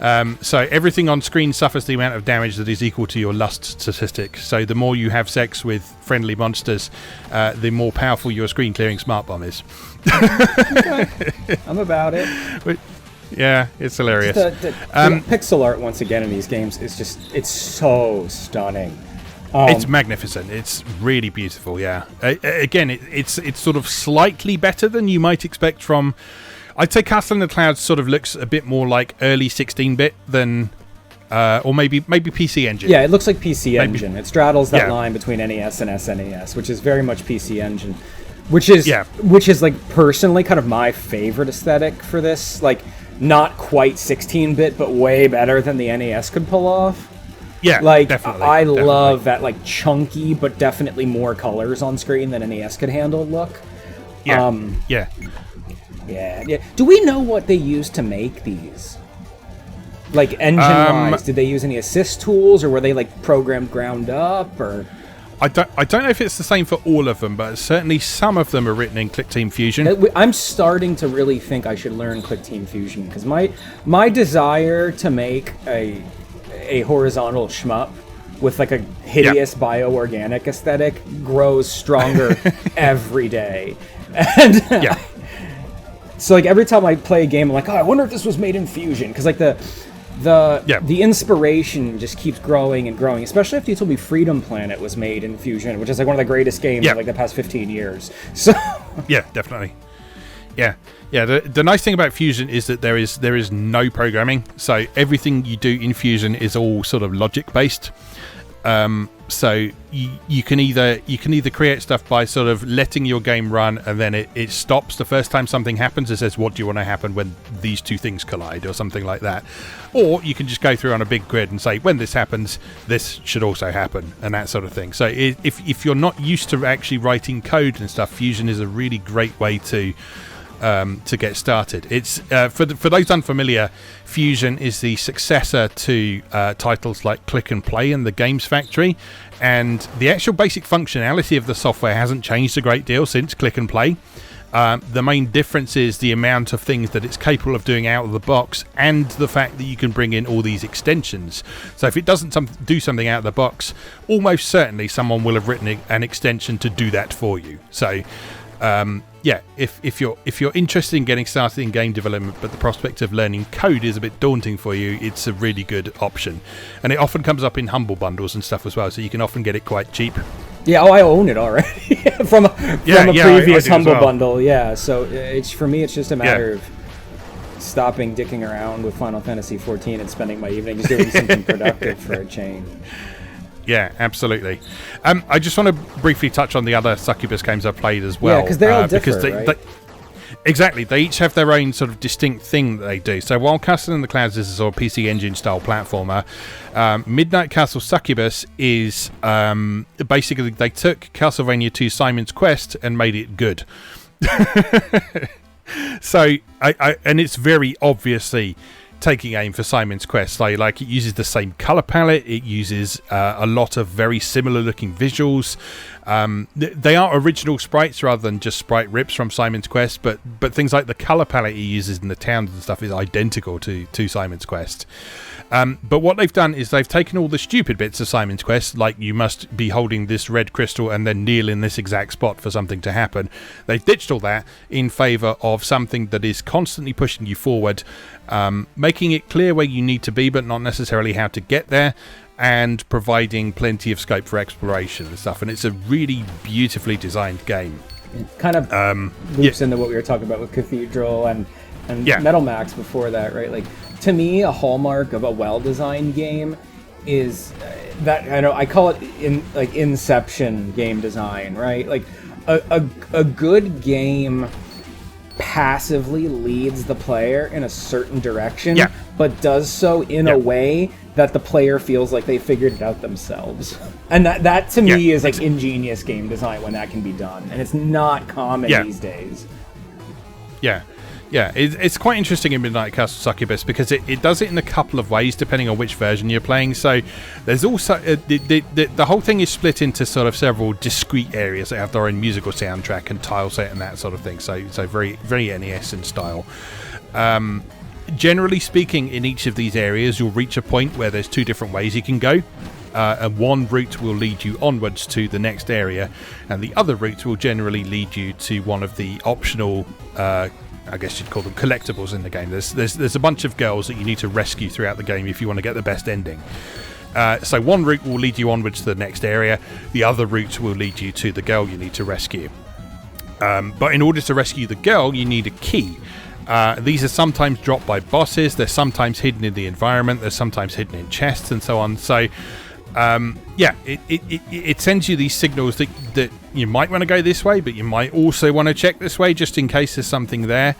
So everything on screen suffers the amount of damage that is equal to your lust statistic. So the more you have sex with friendly monsters, the more powerful your screen clearing smart bomb is. Okay. I'm about it. Yeah, it's hilarious. The pixel art once again in these games is it's so stunning. It's magnificent. It's really beautiful. Yeah. Again, it's sort of slightly better than you might expect from. I'd say Castle in the Clouds sort of looks a bit more like early 16-bit than, or maybe PC Engine. Yeah, it looks like PC Engine. It straddles that line between NES and SNES, which is very much PC Engine, which is like personally kind of my favorite aesthetic for this. Like, not quite 16-bit, but way better than the NES could pull off. Yeah, like definitely. I love that like chunky, but definitely more colors on screen than NES could handle look. Yeah. Yeah. Do we know what they used to make these? Like engine-wise, did they use any assist tools, or were they like programmed ground up, or? I don't know if it's the same for all of them, but certainly some of them are written in ClickTeam Fusion. I'm starting to really think I should learn ClickTeam Fusion, because my desire to make a horizontal shmup with like a hideous bioorganic aesthetic grows stronger every day. And so like every time I play a game, I'm like, oh, I wonder if this was made in Fusion, because like the inspiration just keeps growing and growing, especially after you told me Freedom Planet was made in Fusion, which is like one of the greatest games of like the past 15 years. So yeah, definitely. Yeah. The nice thing about Fusion is that there is no programming, so everything you do in Fusion is all sort of logic based. So you can either create stuff by sort of letting your game run, and then it stops the first time something happens. It says, what do you want to happen when these two things collide, or something like that. Or you can just go through on a big grid and say, when this happens, this should also happen, and that sort of thing. So if you're not used to actually writing code and stuff, Fusion is a really great way to get started. It's for those unfamiliar, Fusion is the successor to titles like Click and Play and the Games Factory, and the actual basic functionality of the software hasn't changed a great deal since Click and Play. The main difference is the amount of things that it's capable of doing out of the box, and the fact that you can bring in all these extensions. So if it doesn't do something out of the box, almost certainly someone will have written an extension to do that for you. So if you're interested in getting started in game development, but the prospect of learning code is a bit daunting for you, it's a really good option. And it often comes up in Humble Bundles and stuff as well, so you can often get it quite cheap. Yeah, I own it already from a previous Humble Bundle. Yeah, so for me, it's just a matter of stopping dicking around with Final Fantasy XIV and spending my evenings doing something productive for a change. Yeah, absolutely. I just want to briefly touch on the other Succubus games I've played as well. Yeah, because they all differ, right? Exactly. They each have their own sort of distinct thing that they do. So while Castle in the Clouds is a sort of PC Engine style platformer, Midnight Castle Succubus is basically they took Castlevania 2 Simon's Quest and made it good. So, and it's very obviously taking aim for Simon's Quest. So, like, it uses the same color palette. It uses a lot of very similar looking visuals. They are original sprites rather than just sprite rips from Simon's Quest, but things like the color palette he uses in the towns and stuff is identical to Simon's Quest. But what they've done is they've taken all the stupid bits of Simon's Quest, like you must be holding this red crystal and then kneel in this exact spot for something to happen. They've ditched all that in favour of something that is constantly pushing you forward, making it clear where you need to be but not necessarily how to get there, and providing plenty of scope for exploration and stuff. And it's a really beautifully designed game. It kind of loops into what we were talking about with Cathedral and Metal Max before that, right? Like, to me, a hallmark of a well-designed game is that, I know I call it Inception game design, right? Like a good game passively leads the player in a certain direction, but does so in a way that the player feels like they figured it out themselves. And that to me is like ingenious game design when that can be done. And it's not common these days. Yeah, it's quite interesting in Midnight Castle Succubus because it does it in a couple of ways depending on which version you're playing. So there's also the whole thing is split into sort of several discrete areas that have their own musical soundtrack and tile set and that sort of thing. So very very NES in style. Generally speaking, in each of these areas, you'll reach a point where there's two different ways you can go. And one route will lead you onwards to the next area, and the other route will generally lead you to one of the optional I guess you'd call them collectibles in the game. There's a bunch of girls that you need to rescue throughout the game if you want to get the best ending. So one route will lead you onwards to the next area. The other route will lead you to the girl you need to rescue. But in order to rescue the girl, you need a key. These are sometimes dropped by bosses. They're sometimes hidden in the environment. They're sometimes hidden in chests and so on. So it sends you these signals that you might want to go this way, but you might also want to check this way just in case there's something there.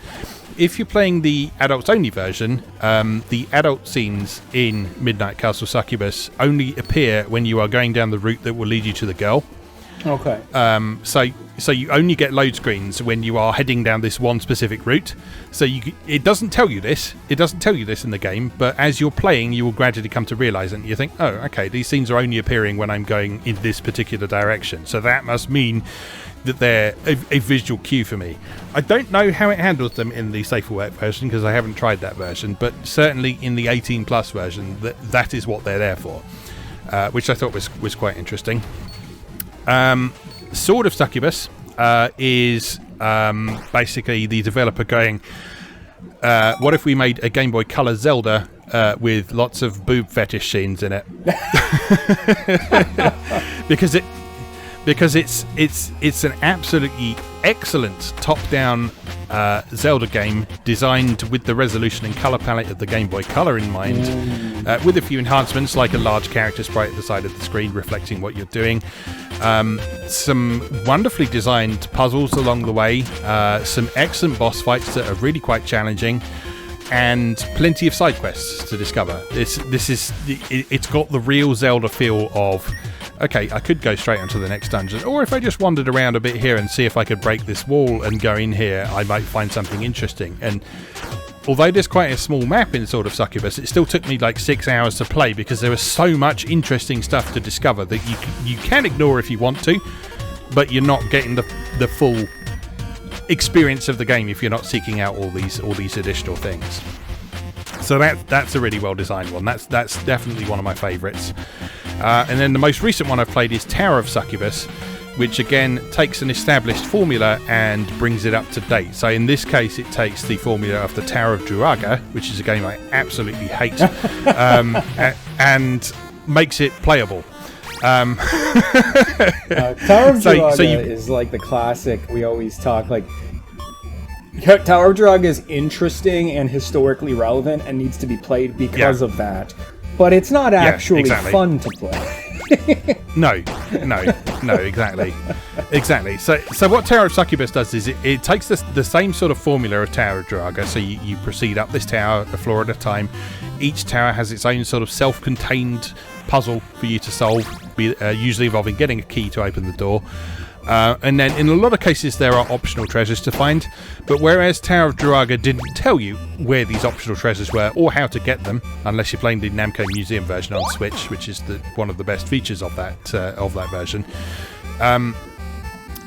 If you're playing the adults only version, the adult scenes in Midnight Castle Succubus only appear when you are going down the route that will lead you to the girl. Okay. So you only get load screens when you are heading down this one specific route. So it doesn't tell you this. It doesn't tell you this in the game. But as you're playing, you will gradually come to realise it. And you think, oh, okay, these scenes are only appearing when I'm going in this particular direction. So that must mean that they're a visual cue for me. I don't know how it handles them in the Safe for Work version because I haven't tried that version. But certainly in the 18 plus version, that is what they're there for, which I thought was quite interesting. Sword of Succubus is basically the developer going, what if we made a Game Boy Color Zelda with lots of boob fetish scenes in it? because it's an absolutely excellent top-down Zelda game designed with the resolution and color palette of the Game Boy Color in mind, with a few enhancements like a large character sprite at the side of the screen reflecting what you're doing, some wonderfully designed puzzles along the way, some excellent boss fights that are really quite challenging, and plenty of side quests to discover. It's got the real Zelda feel of, okay, I could go straight onto the next dungeon, or if I just wandered around a bit here and see if I could break this wall and go in here, I might find something interesting. And although there's quite a small map in Sword of Succubus, it still took me like 6 hours to play because there was so much interesting stuff to discover that you can ignore if you want to, but you're not getting the full experience of the game if you're not seeking out all these additional things. So that's a really well designed one. That's definitely one of my favourites. And then the most recent one I've played is Tower of Succubus, which again takes an established formula and brings it up to date. So in this case, it takes the formula of the Tower of Druaga, which is a game I absolutely hate, and makes it playable. Tower of Druaga is like the classic. We always talk like Tower of Druaga is interesting and historically relevant and needs to be played because of that. But it's not actually fun to play. No, exactly. So what Tower of Succubus does is it takes the same sort of formula of Tower of Druaga. So you proceed up this tower a floor at a time. Each tower has its own sort of self-contained puzzle for you to solve, usually involving getting a key to open the door. And then in a lot of cases there are optional treasures to find, but whereas Tower of Druaga didn't tell you where these optional treasures were or how to get them, unless you're playing the Namco Museum version on Switch, which is one of the best features of that version.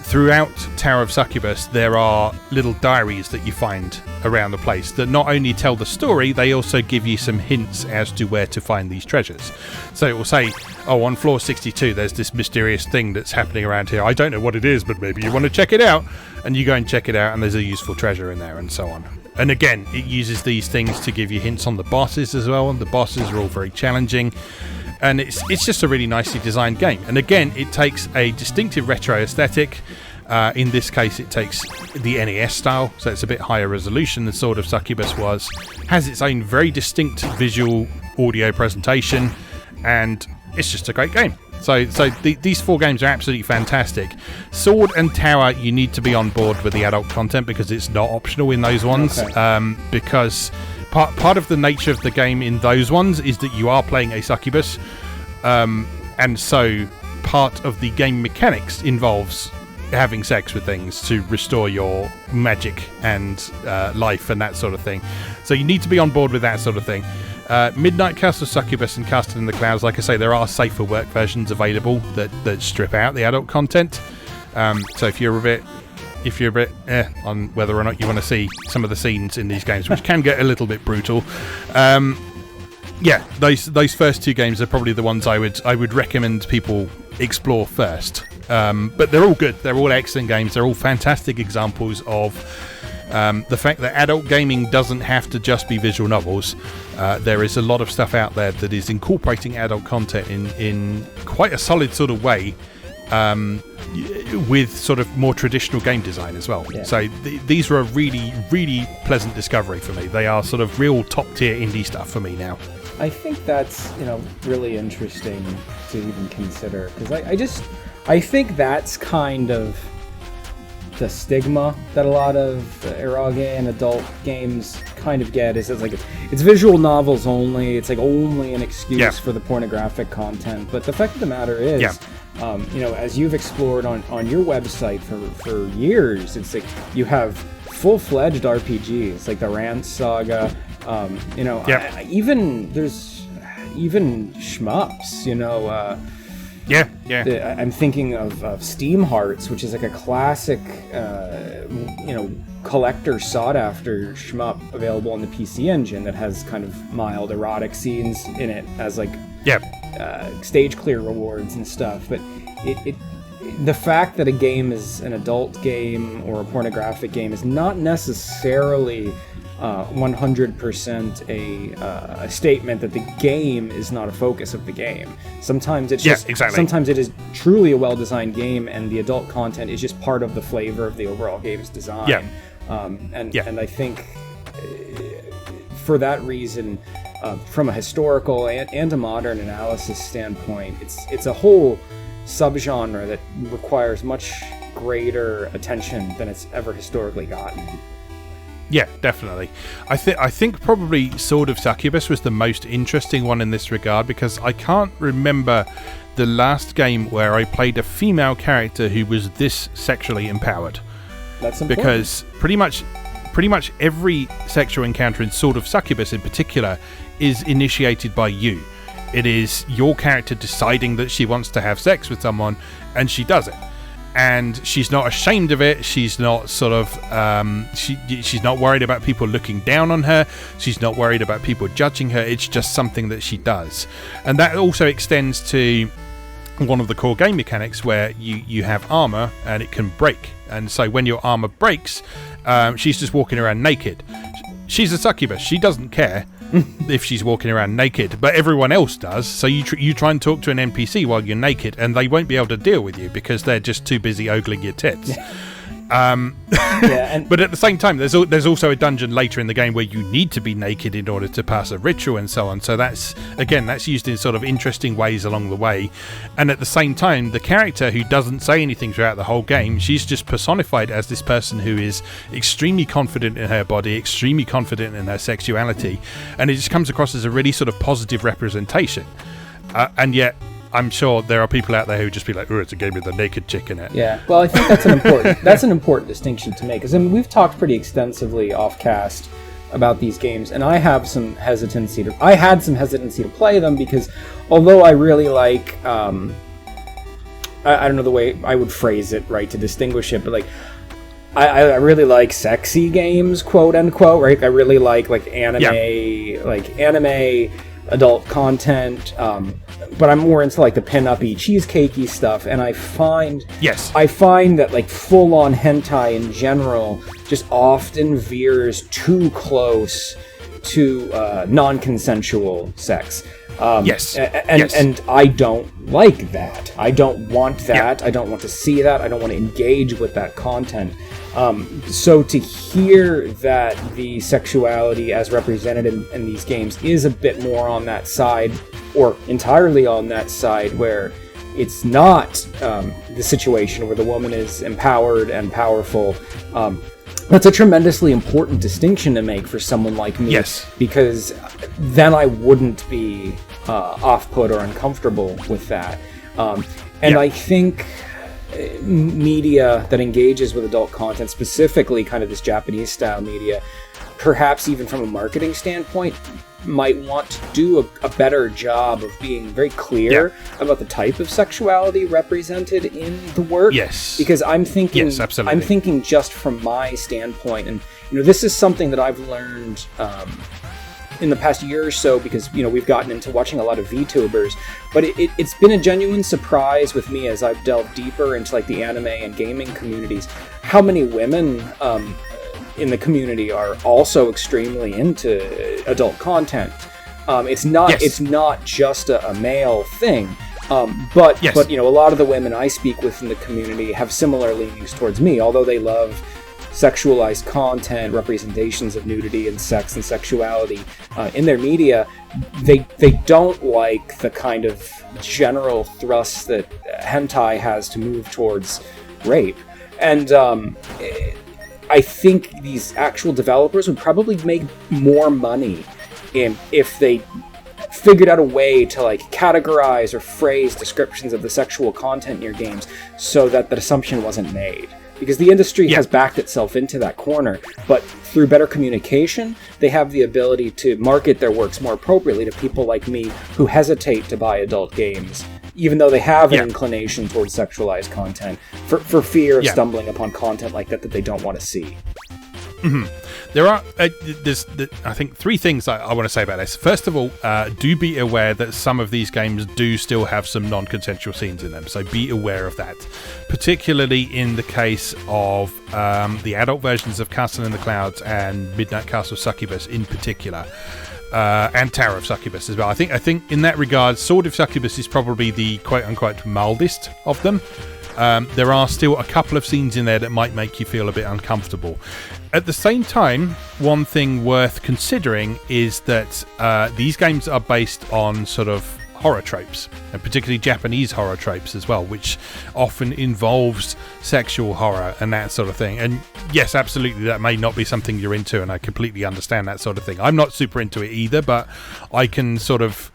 Throughout Tower of Succubus, there are little diaries that you find around the place that not only tell the story, they also give you some hints as to where to find these treasures. So it will say, oh, on floor 62, there's this mysterious thing that's happening around here. I don't know what it is, but maybe you want to check it out. And you go and check it out, and there's a useful treasure in there, and so on. And again, it uses these things to give you hints on the bosses as well, and the bosses are all very challenging. And it's just a really nicely designed game. And again, it takes a distinctive retro aesthetic. In this case, it takes the NES style, so it's a bit higher resolution than Sword of Succubus was. Has its own very distinct visual audio presentation, and it's just a great game. So these 4 games are absolutely fantastic. Sword and Tower, you need to be on board with the adult content because it's not optional in those ones. Okay. Because part of the nature of the game in those ones is that you are playing a succubus, and so part of the game mechanics involves having sex with things to restore your magic and life and that sort of thing. So you need to be on board with that sort of thing. Midnight Castle Succubus and Castle in the Clouds, like I say, there are safer work versions available that strip out the adult content. So if you're a bit on whether or not you want to see some of the scenes in these games, which can get a little bit brutal, those first 2 games are probably the ones I would recommend people explore first. But they're all good. They're all excellent games. They're all fantastic examples of the fact that adult gaming doesn't have to just be visual novels. There is a lot of stuff out there that is incorporating adult content in quite a solid sort of way, with sort of more traditional game design as well. Yeah. So these were a really, really pleasant discovery for me. They are sort of real top-tier indie stuff for me now. I think that's really interesting to even consider, because I think that's kind of the stigma that a lot of eroge and adult games kind of get, is it's visual novels only. It's like only an excuse for the pornographic content. But the fact of the matter is, as you've explored on your website for years, it's like you have full-fledged RPGs like the Rant Saga. There's even shmups. I'm thinking of Steam Hearts, which is like a classic, collector sought-after shmup available on the PC Engine that has kind of mild erotic scenes in it as stage clear rewards and stuff. But the fact that a game is an adult game or a pornographic game is not necessarily 100% a statement that the game is not a focus of the game. Sometimes it's sometimes it is truly a well-designed game, and the adult content is just part of the flavor of the overall game's design. And I think for that reason, from a historical and a modern analysis standpoint, it's a whole subgenre that requires much greater attention than it's ever historically gotten. Yeah, definitely. I think probably Sword of Succubus was the most interesting one in this regard, because I can't remember the last game where I played a female character who was this sexually empowered. That's important. Because pretty much every sexual encounter in Sword of Succubus in particular is initiated by you. It is your character deciding that she wants to have sex with someone, and she does it. And she's not ashamed of it. She's not sort of she's not worried about people looking down on her. She's not worried about people judging her. It's just something that she does. And that also extends to one of the core game mechanics, where you have armor and it can break. And so when your armor breaks, she's just walking around naked. She's a succubus. She doesn't care if she's walking around naked, but everyone else does. So you try and talk to an NPC while you're naked, and they won't be able to deal with you because they're just too busy ogling your tits. But at the same time, there's also a dungeon later in the game where you need to be naked in order to pass a ritual and so on. So that's used in sort of interesting ways along the way. And at the same time, the character who doesn't say anything throughout the whole game, she's just personified as this person who is extremely confident in her body, extremely confident in her sexuality, and it just comes across as a really sort of positive representation. And yet, I'm sure there are people out there who just be like, "Oh, it's a game with a naked chick in it." Yeah, well, I think that's an important distinction to make. Because I mean, we've talked pretty extensively off cast about these games, and I had some hesitancy to play them because, although I really like, I don't know the way I would phrase it right to distinguish it, but like, I really like sexy games, quote unquote, right? I really like anime, adult content, but I'm more into like the pin-up-y, cheesecakey stuff, and I find that like full-on hentai in general just often veers too close to non-consensual sex. And I don't like that. I don't want that. I don't want to see that. I don't want to engage with that content. So to hear that the sexuality as represented in these games is a bit more on that side, or entirely on that side, where it's not the situation where the woman is empowered and powerful, that's a tremendously important distinction to make for someone like me. Yes. Because then I wouldn't be off-put or uncomfortable with that. I think media that engages with adult content, specifically kind of this Japanese style media, perhaps even from a marketing standpoint, might want to do a better job of being very clear about the type of sexuality represented in the work. Yes. Because I'm thinking, absolutely. I'm thinking just from my standpoint, and this is something that I've learned in the past year or so, because we've gotten into watching a lot of VTubers, but it's been a genuine surprise with me as I've delved deeper into like the anime and gaming communities, how many women in the community are also extremely into adult content. It's not just a male thing, but a lot of the women I speak with in the community have similar leanings towards me, although they love sexualized content, representations of nudity and sex and sexuality in their media. They don't like the kind of general thrust that hentai has to move towards rape. And I think these actual developers would probably make more money if they figured out a way to like categorize or phrase descriptions of the sexual content in your games so that the assumption wasn't made. Because the industry has backed itself into that corner, but through better communication, they have the ability to market their works more appropriately to people like me who hesitate to buy adult games, even though they have an inclination towards sexualized content, for fear of stumbling upon content like that they don't want to see. Mm-hmm. There are, I think, three things I want to say about this. First of all, do be aware that some of these games do still have some non-consensual scenes in them, so be aware of that. Particularly in the case of the adult versions of Castle in the Clouds and Midnight Castle Succubus in particular, and Tower of Succubus as well. I think in that regard, Sword of Succubus is probably the quote-unquote mildest of them. There are still a couple of scenes in there that might make you feel a bit uncomfortable. At the same time, one thing worth considering is that these games are based on sort of horror tropes, and particularly Japanese horror tropes as well, which often involves sexual horror and that sort of thing. And yes, absolutely, that may not be something you're into, and I completely understand that sort of thing. I'm not super into it either, but I can sort of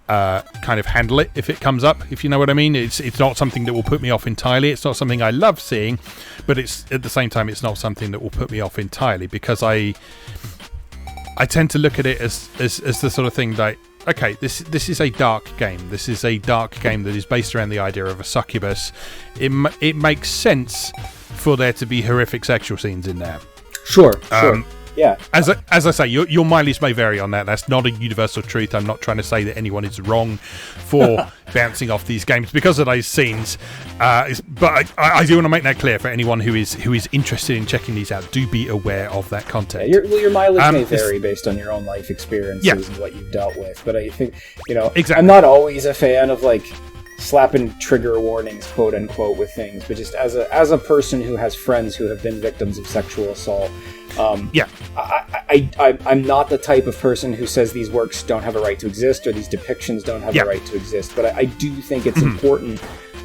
kind of handle it if it comes up, if you know what I mean. It's not something that will put me off entirely. It's not something I love seeing, but it's at the same time it's not something that will put me off entirely, because I tend to look at it as the sort of thing like, okay, this is a dark game. This is a dark game that is based around the idea of a succubus. It makes sense for there to be horrific sexual scenes in there. Sure. Yeah. As I say, your mileage may vary on that. That's not a universal truth. I'm not trying to say that anyone is wrong for bouncing off these games because of those scenes. But I do want to make that clear for anyone who is interested in checking these out. Do be aware of that content. Yeah, your mileage may vary based on your own life experiences and what you've dealt with. But I think, exactly. I'm not always a fan of like slapping trigger warnings, quote unquote, with things, but just as a person who has friends who have been victims of sexual assault, I'm not the type of person who says these works don't have a right to exist or these depictions don't have a right to exist. But I do think it's important.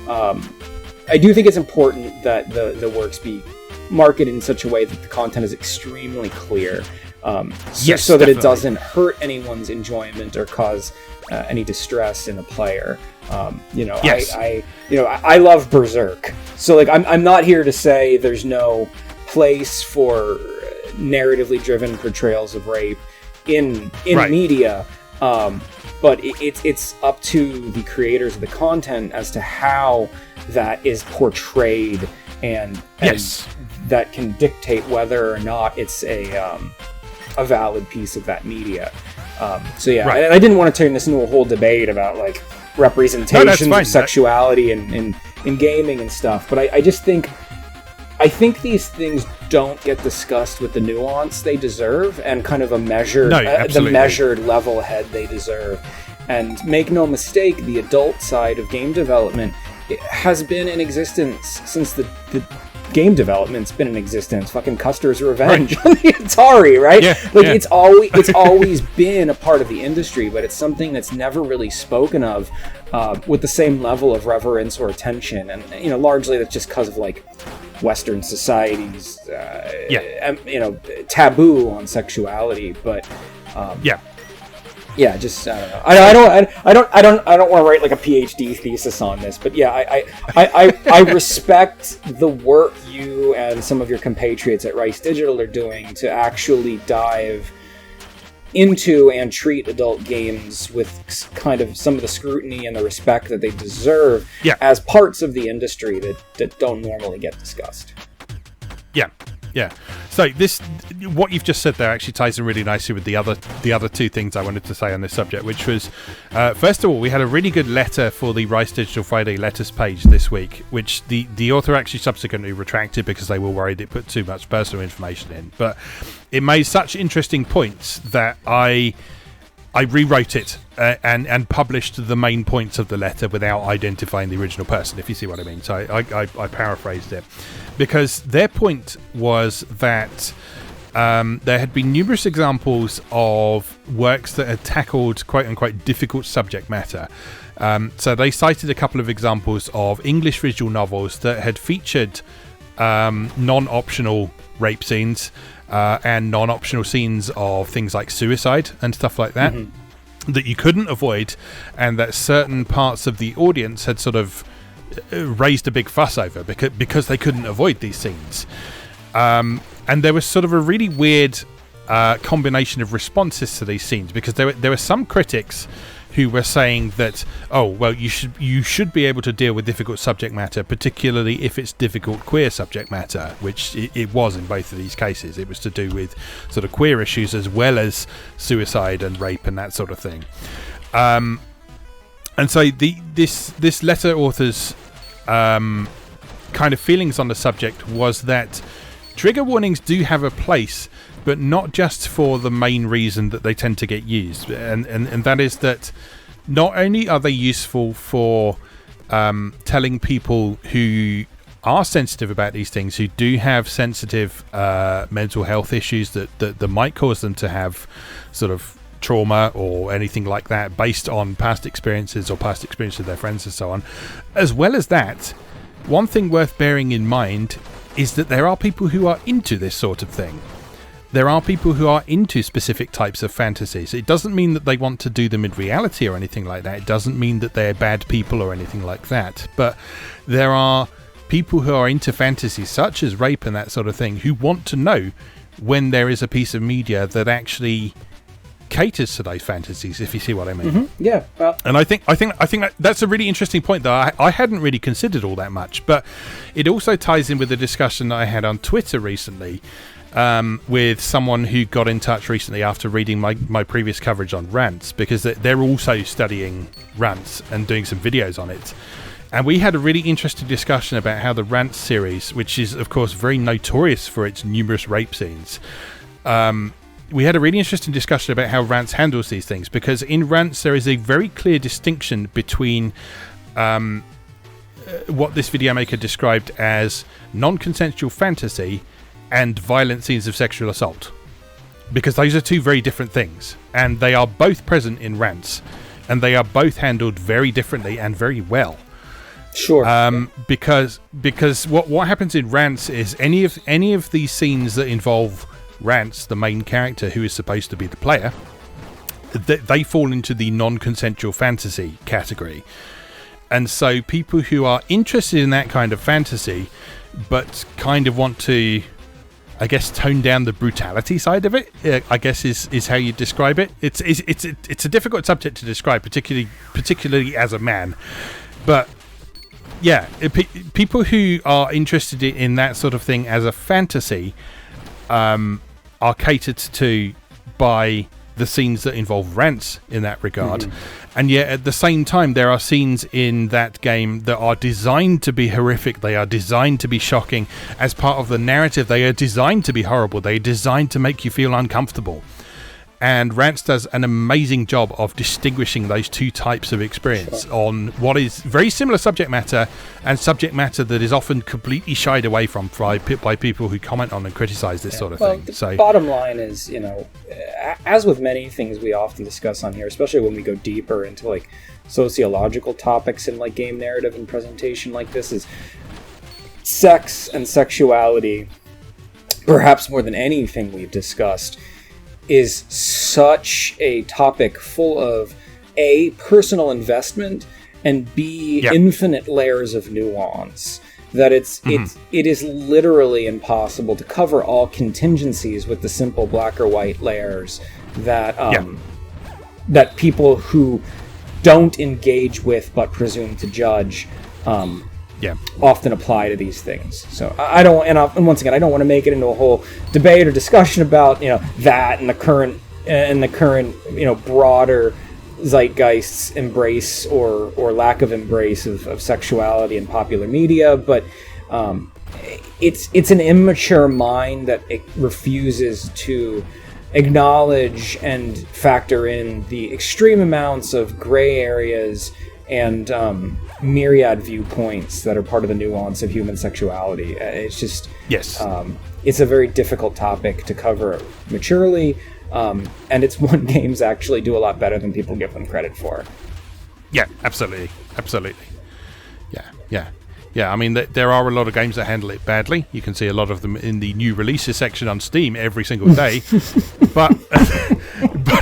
I do think it's important that the works be marketed in such a way that the content is extremely clear, so that it doesn't hurt anyone's enjoyment or cause any distress in the player. I love Berserk, so like I'm not here to say there's no place for narratively driven portrayals of rape in media, but it's up to the creators of the content as to how that is portrayed, and that can dictate whether or not it's a valid piece of that media. I didn't want to turn this into a whole debate about like representation of sexuality in gaming and stuff, but I just think these things don't get discussed with the nuance they deserve and kind of the measured level head they deserve. And make no mistake, the adult side of game development has been in existence since the game development's been in existence. Fucking Custer's Revenge on the Atari, right? It's always been a part of the industry, but it's something that's never really spoken of with the same level of reverence or attention. And largely that's just because of like Western society's taboo on sexuality. But just I don't want to write like a PhD thesis on this, but I respect the work you and some of your compatriots at Rice Digital are doing to actually dive into and treat adult games with kind of some of the scrutiny and the respect that they deserve as parts of the industry that don't normally get discussed. Yeah. So what you've just said there actually ties in really nicely with the other two things I wanted to say on this subject, which was, first of all, we had a really good letter for the Rice Digital Friday letters page this week, which the author actually subsequently retracted because they were worried it put too much personal information in. But it made such interesting points that I rewrote it and published the main points of the letter without identifying the original person, if you see what I mean. So I paraphrased it. Because their point was that there had been numerous examples of works that had tackled quote-unquote difficult subject matter. So they cited a couple of examples of English visual novels that had featured non-optional rape scenes and non-optional scenes of things like suicide and stuff like that, that you couldn't avoid, and that certain parts of the audience had sort of raised a big fuss over because they couldn't avoid these scenes. And there was sort of a really weird combination of responses to these scenes, because there were some critics who were saying that, you should be able to deal with difficult subject matter, particularly if it's difficult queer subject matter, which it was in both of these cases. It was to do with sort of queer issues as well as suicide and rape and that sort of thing. And so this letter author's kind of feelings on the subject was that trigger warnings do have a place, but not just for the main reason that they tend to get used. And that is that not only are they useful for telling people who are sensitive about these things, who do have sensitive mental health issues that might cause them to have sort of trauma or anything like that based on past experiences or past experiences with their friends and so on. As well as that, one thing worth bearing in mind is that there are people who are into this sort of thing. There are people who are into specific types of fantasies. It doesn't mean that they want to do them in reality or anything like that. It doesn't mean that they're bad people or anything like that. But there are people who are into fantasies such as rape and that sort of thing who want to know when there is a piece of media that actually caters to those fantasies, if you see what I mean. Yeah. Well, and I think that's a really interesting point that I hadn't really considered all that much, but it also ties in with the discussion that I had on Twitter recently with someone who got in touch recently after reading my previous coverage on rants, because they're also studying rants and doing some videos on it. And we had a really interesting discussion about how the Rants series, which is of course very notorious for its numerous rape scenes, we had a really interesting discussion about how Rants handles these things, because in Rants there is a very clear distinction between what this video maker described as non-consensual fantasy and violent scenes of sexual assault, because those are two very different things, and they are both present in rants, and they are both handled very differently and very well. Sure. Because what happens in rants is any of these scenes that involve Rance, the main character who is supposed to be the player, they fall into the non-consensual fantasy category. And so people who are interested in that kind of fantasy but kind of want to, I guess, tone down the brutality side of it, I guess is how you describe it. It's a difficult subject to describe, particularly as a man. But yeah, people who are interested in that sort of thing as a fantasy are catered to by the scenes that involve rants in that regard. And yet at the same time there are scenes in that game that are designed to be horrific, they are designed to be shocking as part of the narrative, they are designed to be horrible, they are designed to make you feel uncomfortable. And Rants does an amazing job of distinguishing those two types of experience on what is very similar subject matter, and subject matter that is often completely shied away from by people who comment on and criticize this sort of thing. The bottom line is, as with many things we often discuss on here, especially when we go deeper into like sociological topics in like game narrative and presentation like this, is sex and sexuality, perhaps more than anything we've discussed, is such a topic full of A, personal investment, and B, infinite layers of nuance, that it is literally impossible to cover all contingencies with the simple black or white layers that that people who don't engage with but presume to judge often apply to these things. So I don't, and once again, I don't want to make it into a whole debate or discussion about that and the current broader zeitgeist's embrace or lack of embrace of sexuality in popular media, but it's an immature mind that it refuses to acknowledge and factor in the extreme amounts of gray areas and myriad viewpoints that are part of the nuance of human sexuality. It's just it's a very difficult topic to cover maturely, and it's one games actually do a lot better than people give them credit for. Yeah, absolutely. Yeah, I mean, there are a lot of games that handle it badly. You can see a lot of them in the new releases section on Steam every single day. but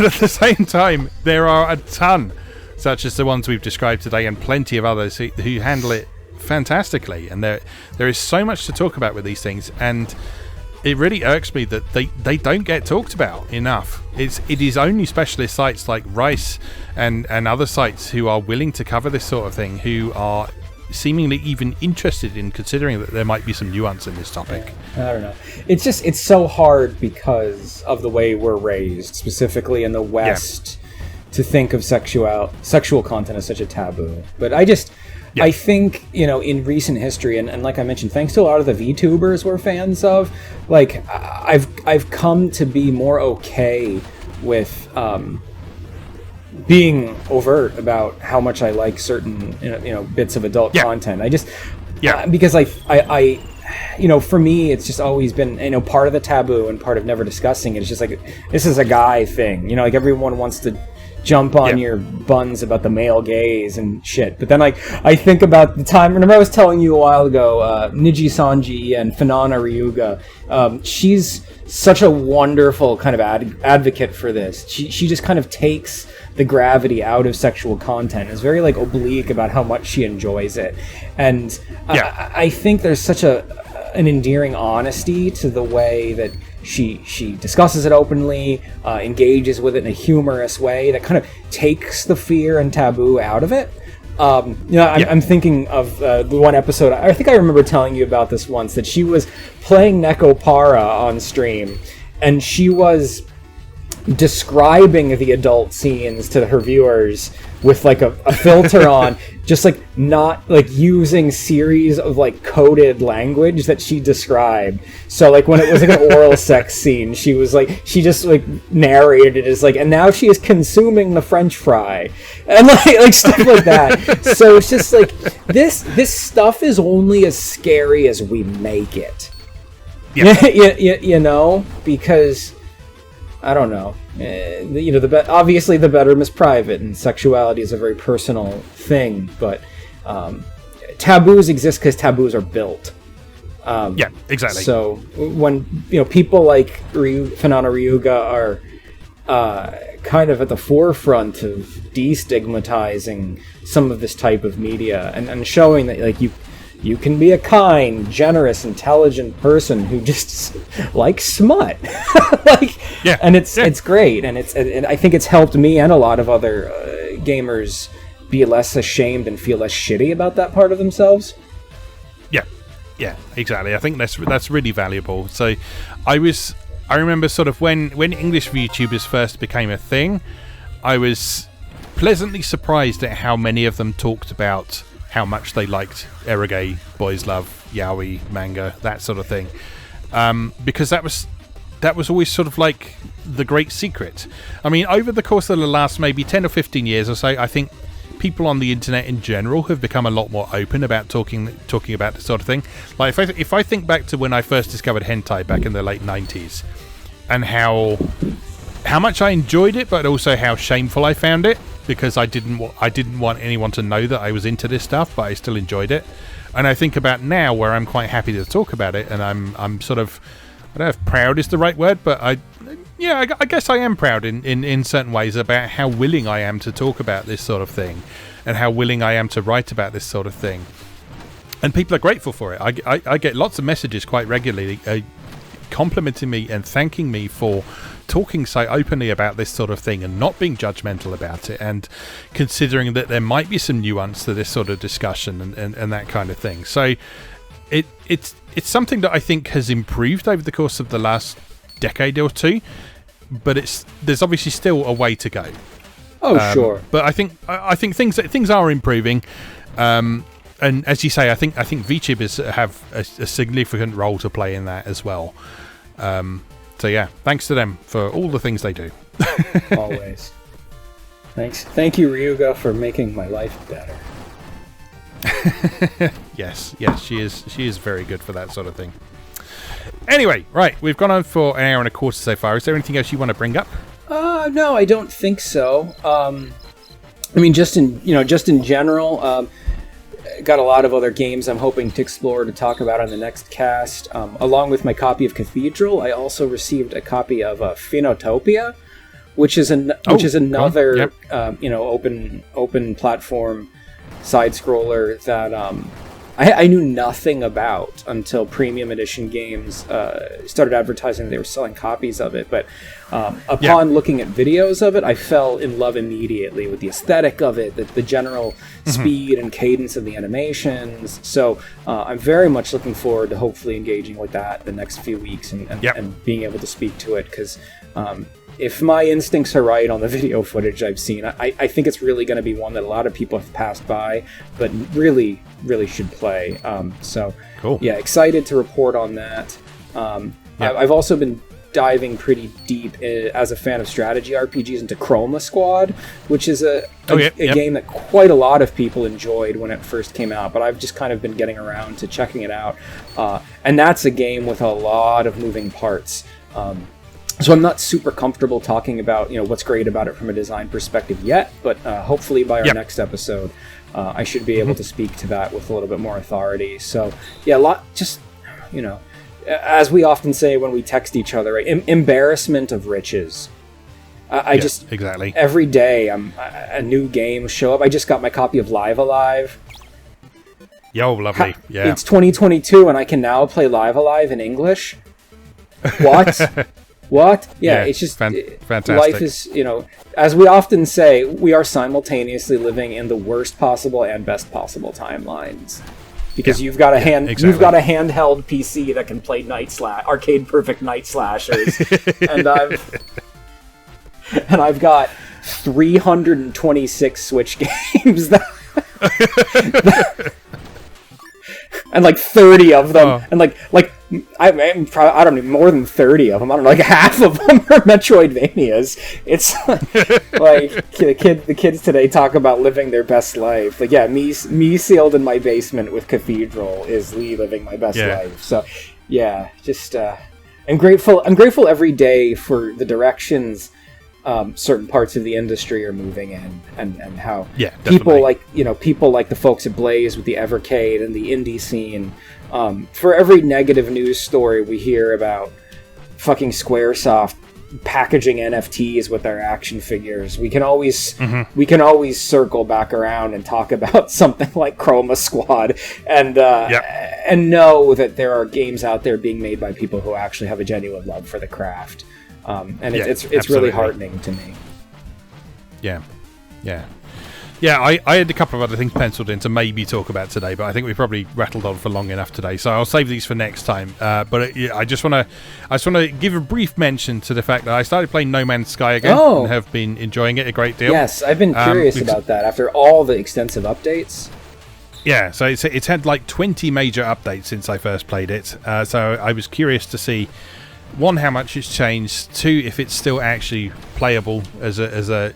at the same time, there are a ton, such as the ones we've described today, and plenty of others who handle it fantastically. And there is so much to talk about with these things, and it really irks me that they don't get talked about enough. It is only specialist sites like Rice and other sites who are willing to cover this sort of thing, who are seemingly even interested in considering that there might be some nuance in this topic. I don't know. It's so hard because of the way we're raised, specifically in the West, to think of sexual content as such a taboo. But I think, in recent history, and like I mentioned, thanks to a lot of the VTubers we're fans of, like, I've come to be more okay with being overt about how much I like certain bits of adult content. Because I for me, it's just always been part of the taboo and part of never discussing it. It's just like, this is a guy thing, like everyone wants to jump on your buns about the male gaze and shit. But then I think about the time, remember I was telling you a while ago, Niji Sanji and Fanana Ryuga, she's such a wonderful kind of advocate for this. She just kind of takes the gravity out of sexual content, is very like oblique about how much she enjoys it. And I think there's such an endearing honesty to the way that she discusses it openly, engages with it in a humorous way that kind of takes the fear and taboo out of it. I'm thinking of the one episode, I think I remember telling you about this once, that she was playing Neko Para on stream, and she was describing the adult scenes to her viewers with like a filter on, just like not like using series of like coded language that she described. So like when it was like an oral sex scene, she just like narrated it as like, and now she is consuming the French fry, and like stuff like that. So it's just like this stuff is only as scary as we make it. Yeah. you know, because I don't know. Obviously the bedroom is private and sexuality is a very personal thing, but taboos exist because taboos are built. Yeah, exactly. So when people like Fanana Ryuga are kind of at the forefront of destigmatizing some of this type of media and showing that like you can be a kind, generous, intelligent person who just likes smut. And it's great, and and I think it's helped me and a lot of other gamers be less ashamed and feel less shitty about that part of themselves. Yeah, exactly. I think that's really valuable. So I remember sort of when English VTubers first became a thing, I was pleasantly surprised at how many of them talked about how much they liked eroge, boys love, yaoi, manga, that sort of thing, because that was always sort of like the great secret. I mean, over the course of the last maybe 10 or 15 years or so, I think people on the internet in general have become a lot more open about talking about this sort of thing. Like if I think back to when I first discovered hentai back in the late 90s, and how much I enjoyed it, but also how shameful I found it, because I didn't want anyone to know that I was into this stuff, but I still enjoyed it. And I think about now, where I'm quite happy to talk about it, and I'm sort of, I don't know if proud is the right word, but I guess I am proud in certain ways about how willing I am to talk about this sort of thing, and how willing I am to write about this sort of thing. And people are grateful for it. I get lots of messages quite regularly complimenting me and thanking me for talking so openly about this sort of thing and not being judgmental about it, and considering that there might be some nuance to this sort of discussion and that kind of thing. So it's something that I think has improved over the course of the last decade or two, but there's obviously still a way to go. Sure. But I think things are improving. And as you say, I think VTubers have a significant role to play in that as well. So yeah, thanks to them for all the things they do. Always. Thank you, Ryuga, for making my life better. Yes, she is very good for that sort of thing. Anyway, right, we've gone on for an hour and a quarter so far. Is there anything else you want to bring up? No, I don't think so. I mean, just in general, got a lot of other games I'm hoping to explore to talk about on the next cast. Along with my copy of Cathedral, I also received a copy of Phenotopia, which is another open platform side scroller that I knew nothing about until Premium Edition Games started advertising they were selling copies of it. But upon looking at videos of it, I fell in love immediately with the aesthetic of it, the general speed and cadence of the animations. So I'm very much looking forward to hopefully engaging with that the next few weeks and being able to speak to it, because if my instincts are right on the video footage I've seen, I think it's really going to be one that a lot of people have passed by, but really, really should play. So, cool. Yeah, excited to report on that. I've also been diving pretty deep as a fan of strategy RPGs into Chroma Squad, which is a game that quite a lot of people enjoyed when it first came out, but I've just kind of been getting around to checking it out. And that's a game with a lot of moving parts. So I'm not super comfortable talking about what's great about it from a design perspective yet, but hopefully by our next episode, I should be able to speak to that with a little bit more authority. So yeah, as we often say when we text each other, right? Embarrassment of riches. Exactly. Every day a new game show up. I just got my copy of Live Alive. Yo, lovely. Yeah. It's 2022 and I can now play Live Alive in English. What? What? Yeah, it's just fantastic. Life is, as we often say, we are simultaneously living in the worst possible and best possible timelines. Because you've got a handheld PC that can play arcade perfect night slashers, and I've got 326 Switch games and like 30 of them, and like I don't know, more than 30 of them. I don't know, like half of them are Metroidvanias. It's like the kids today talk about living their best life. Like, yeah, me sealed in my basement with Cathedral is Lee living my best life. So, yeah, just I'm grateful every day for the directions certain parts of the industry are moving in, and how people like the folks at Blaze with the Evercade and the indie scene. For every negative news story we hear about fucking Squaresoft packaging NFTs with their action figures, we can always circle back around and talk about something like Chroma Squad, and know that there are games out there being made by people who actually have a genuine love for the craft. And it's really heartening to me. Yeah, I had a couple of other things penciled in to maybe talk about today, but I think we probably rattled on for long enough today, so I'll save these for next time. But I just want to give a brief mention to the fact that I started playing No Man's Sky again and have been enjoying it a great deal. Yes, I've been curious about that after all the extensive updates. Yeah, so it's had like 20 major updates since I first played it. So I was curious to see, one, how much it's changed, two, if it's still actually playable as a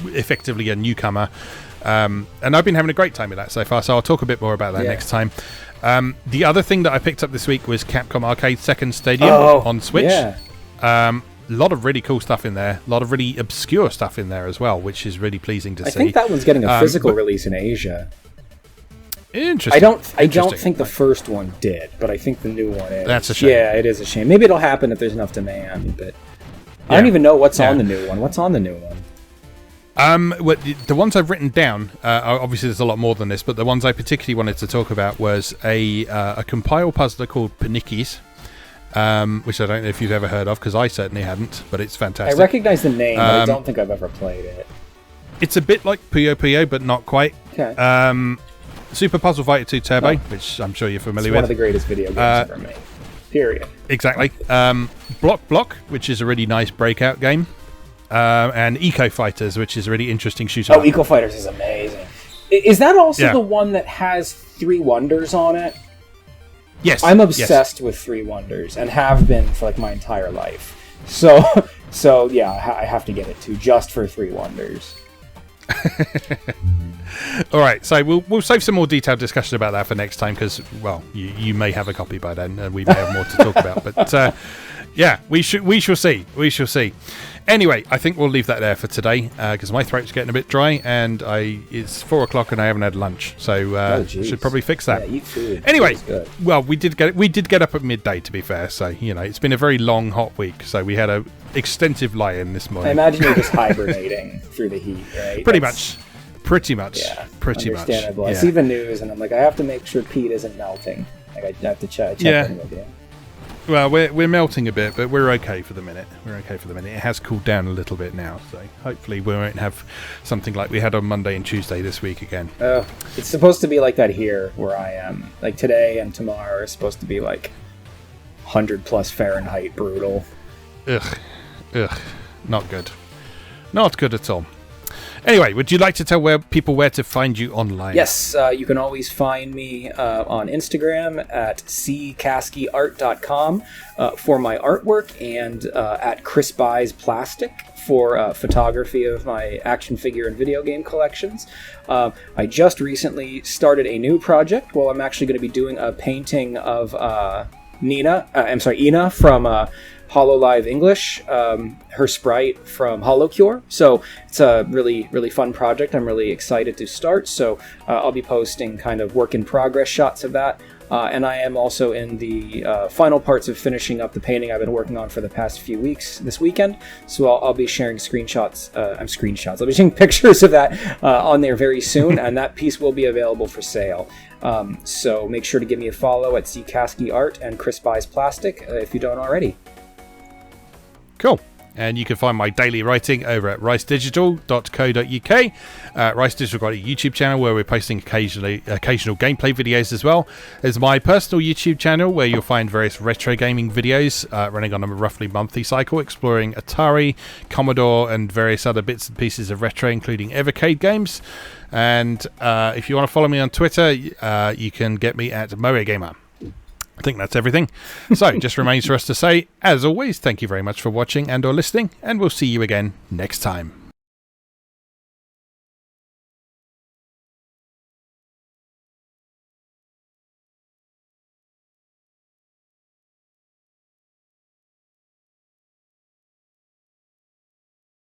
effectively a newcomer, and I've been having a great time with that so far, so I'll talk a bit more about that next time. The other thing that I picked up this week was Capcom Arcade Second Stadium on Switch. A lot of really cool stuff in there, a lot of really obscure stuff in there as well, which is really pleasing to see. I think that one's getting a physical release in Asia. Interesting. I don't think the first one did, but I think the new one is. That's a shame. Yeah, it is a shame. Maybe it'll happen if there's enough demand, but I don't even know what's on the new one. What's on the new one? The ones I've written down, obviously there's a lot more than this, but the ones I particularly wanted to talk about was a compile puzzler called Panikis, which I don't know if you've ever heard of, because I certainly hadn't, but it's fantastic. I recognize the name, but I don't think I've ever played it. It's a bit like Puyo Puyo, but not quite. Okay. Super Puzzle Fighter 2 Turbo, which I'm sure you're familiar with. One of the greatest video games ever made. Period. Exactly. Block, which is a really nice breakout game. And Eco Fighters, which is a really interesting shooter. Oh, Eco Fighters is amazing. Is that also the one that has 3 Wonders on it? Yes. I'm obsessed with 3 Wonders and have been for like my entire life. So yeah, I have to get it too, just for 3 Wonders. All right, so we'll save some more detailed discussion about that for next time, because, well, you may have a copy by then, and we may have more to talk about. But yeah, we shall see. We shall see. Anyway, I think we'll leave that there for today, because my throat's getting a bit dry, and it's 4:00 and I haven't had lunch, so should probably fix that. Yeah, eat food. Anyway, well, we did get up at midday, to be fair. So it's been a very long, hot week. So we had a extensive lie-in this morning. I imagine you're just hibernating through the heat, right? Pretty much. Yeah, pretty understandable. much. I see the news, and I'm like, I have to make sure Pete isn't melting. Like, I have to check in with you. Well, we're melting a bit, but we're okay for the minute. It has cooled down a little bit now, so hopefully we won't have something like we had on Monday and Tuesday this week again. Oh, it's supposed to be like that here where I am. Like today and tomorrow are supposed to be like 100+ Fahrenheit brutal. Ugh, not good. Not good at all. Anyway, would you like to tell people where to find you online? Yes, you can always find me on Instagram at ccaskieart.com for my artwork, and at Chris Buys Plastic for photography of my action figure and video game collections. I just recently started a new project. Well, I'm actually going to be doing a painting of Ina from HoloLive English, her sprite from HoloCure. So it's a really, really fun project. I'm really excited to start. So I'll be posting kind of work in progress shots of that. And I am also in the final parts of finishing up the painting I've been working on for the past few weeks this weekend. So I'll be sharing screenshots. I'll be sharing pictures of that on there very soon. And that piece will be available for sale. So make sure to give me a follow at ccaskieart and Chris Buys Plastic if you don't already. Cool. And you can find my daily writing over at ricedigital.co.uk. Rice Digital got a YouTube channel where we're posting occasional gameplay videos, as well as my personal YouTube channel where you'll find various retro gaming videos running on a roughly monthly cycle, exploring Atari, Commodore, and various other bits and pieces of retro, including Evercade games. And if you want to follow me on Twitter, you can get me at MoeGamer. I think that's everything. So it just remains for us to say, as always, thank you very much for watching and or listening, and we'll see you again next time.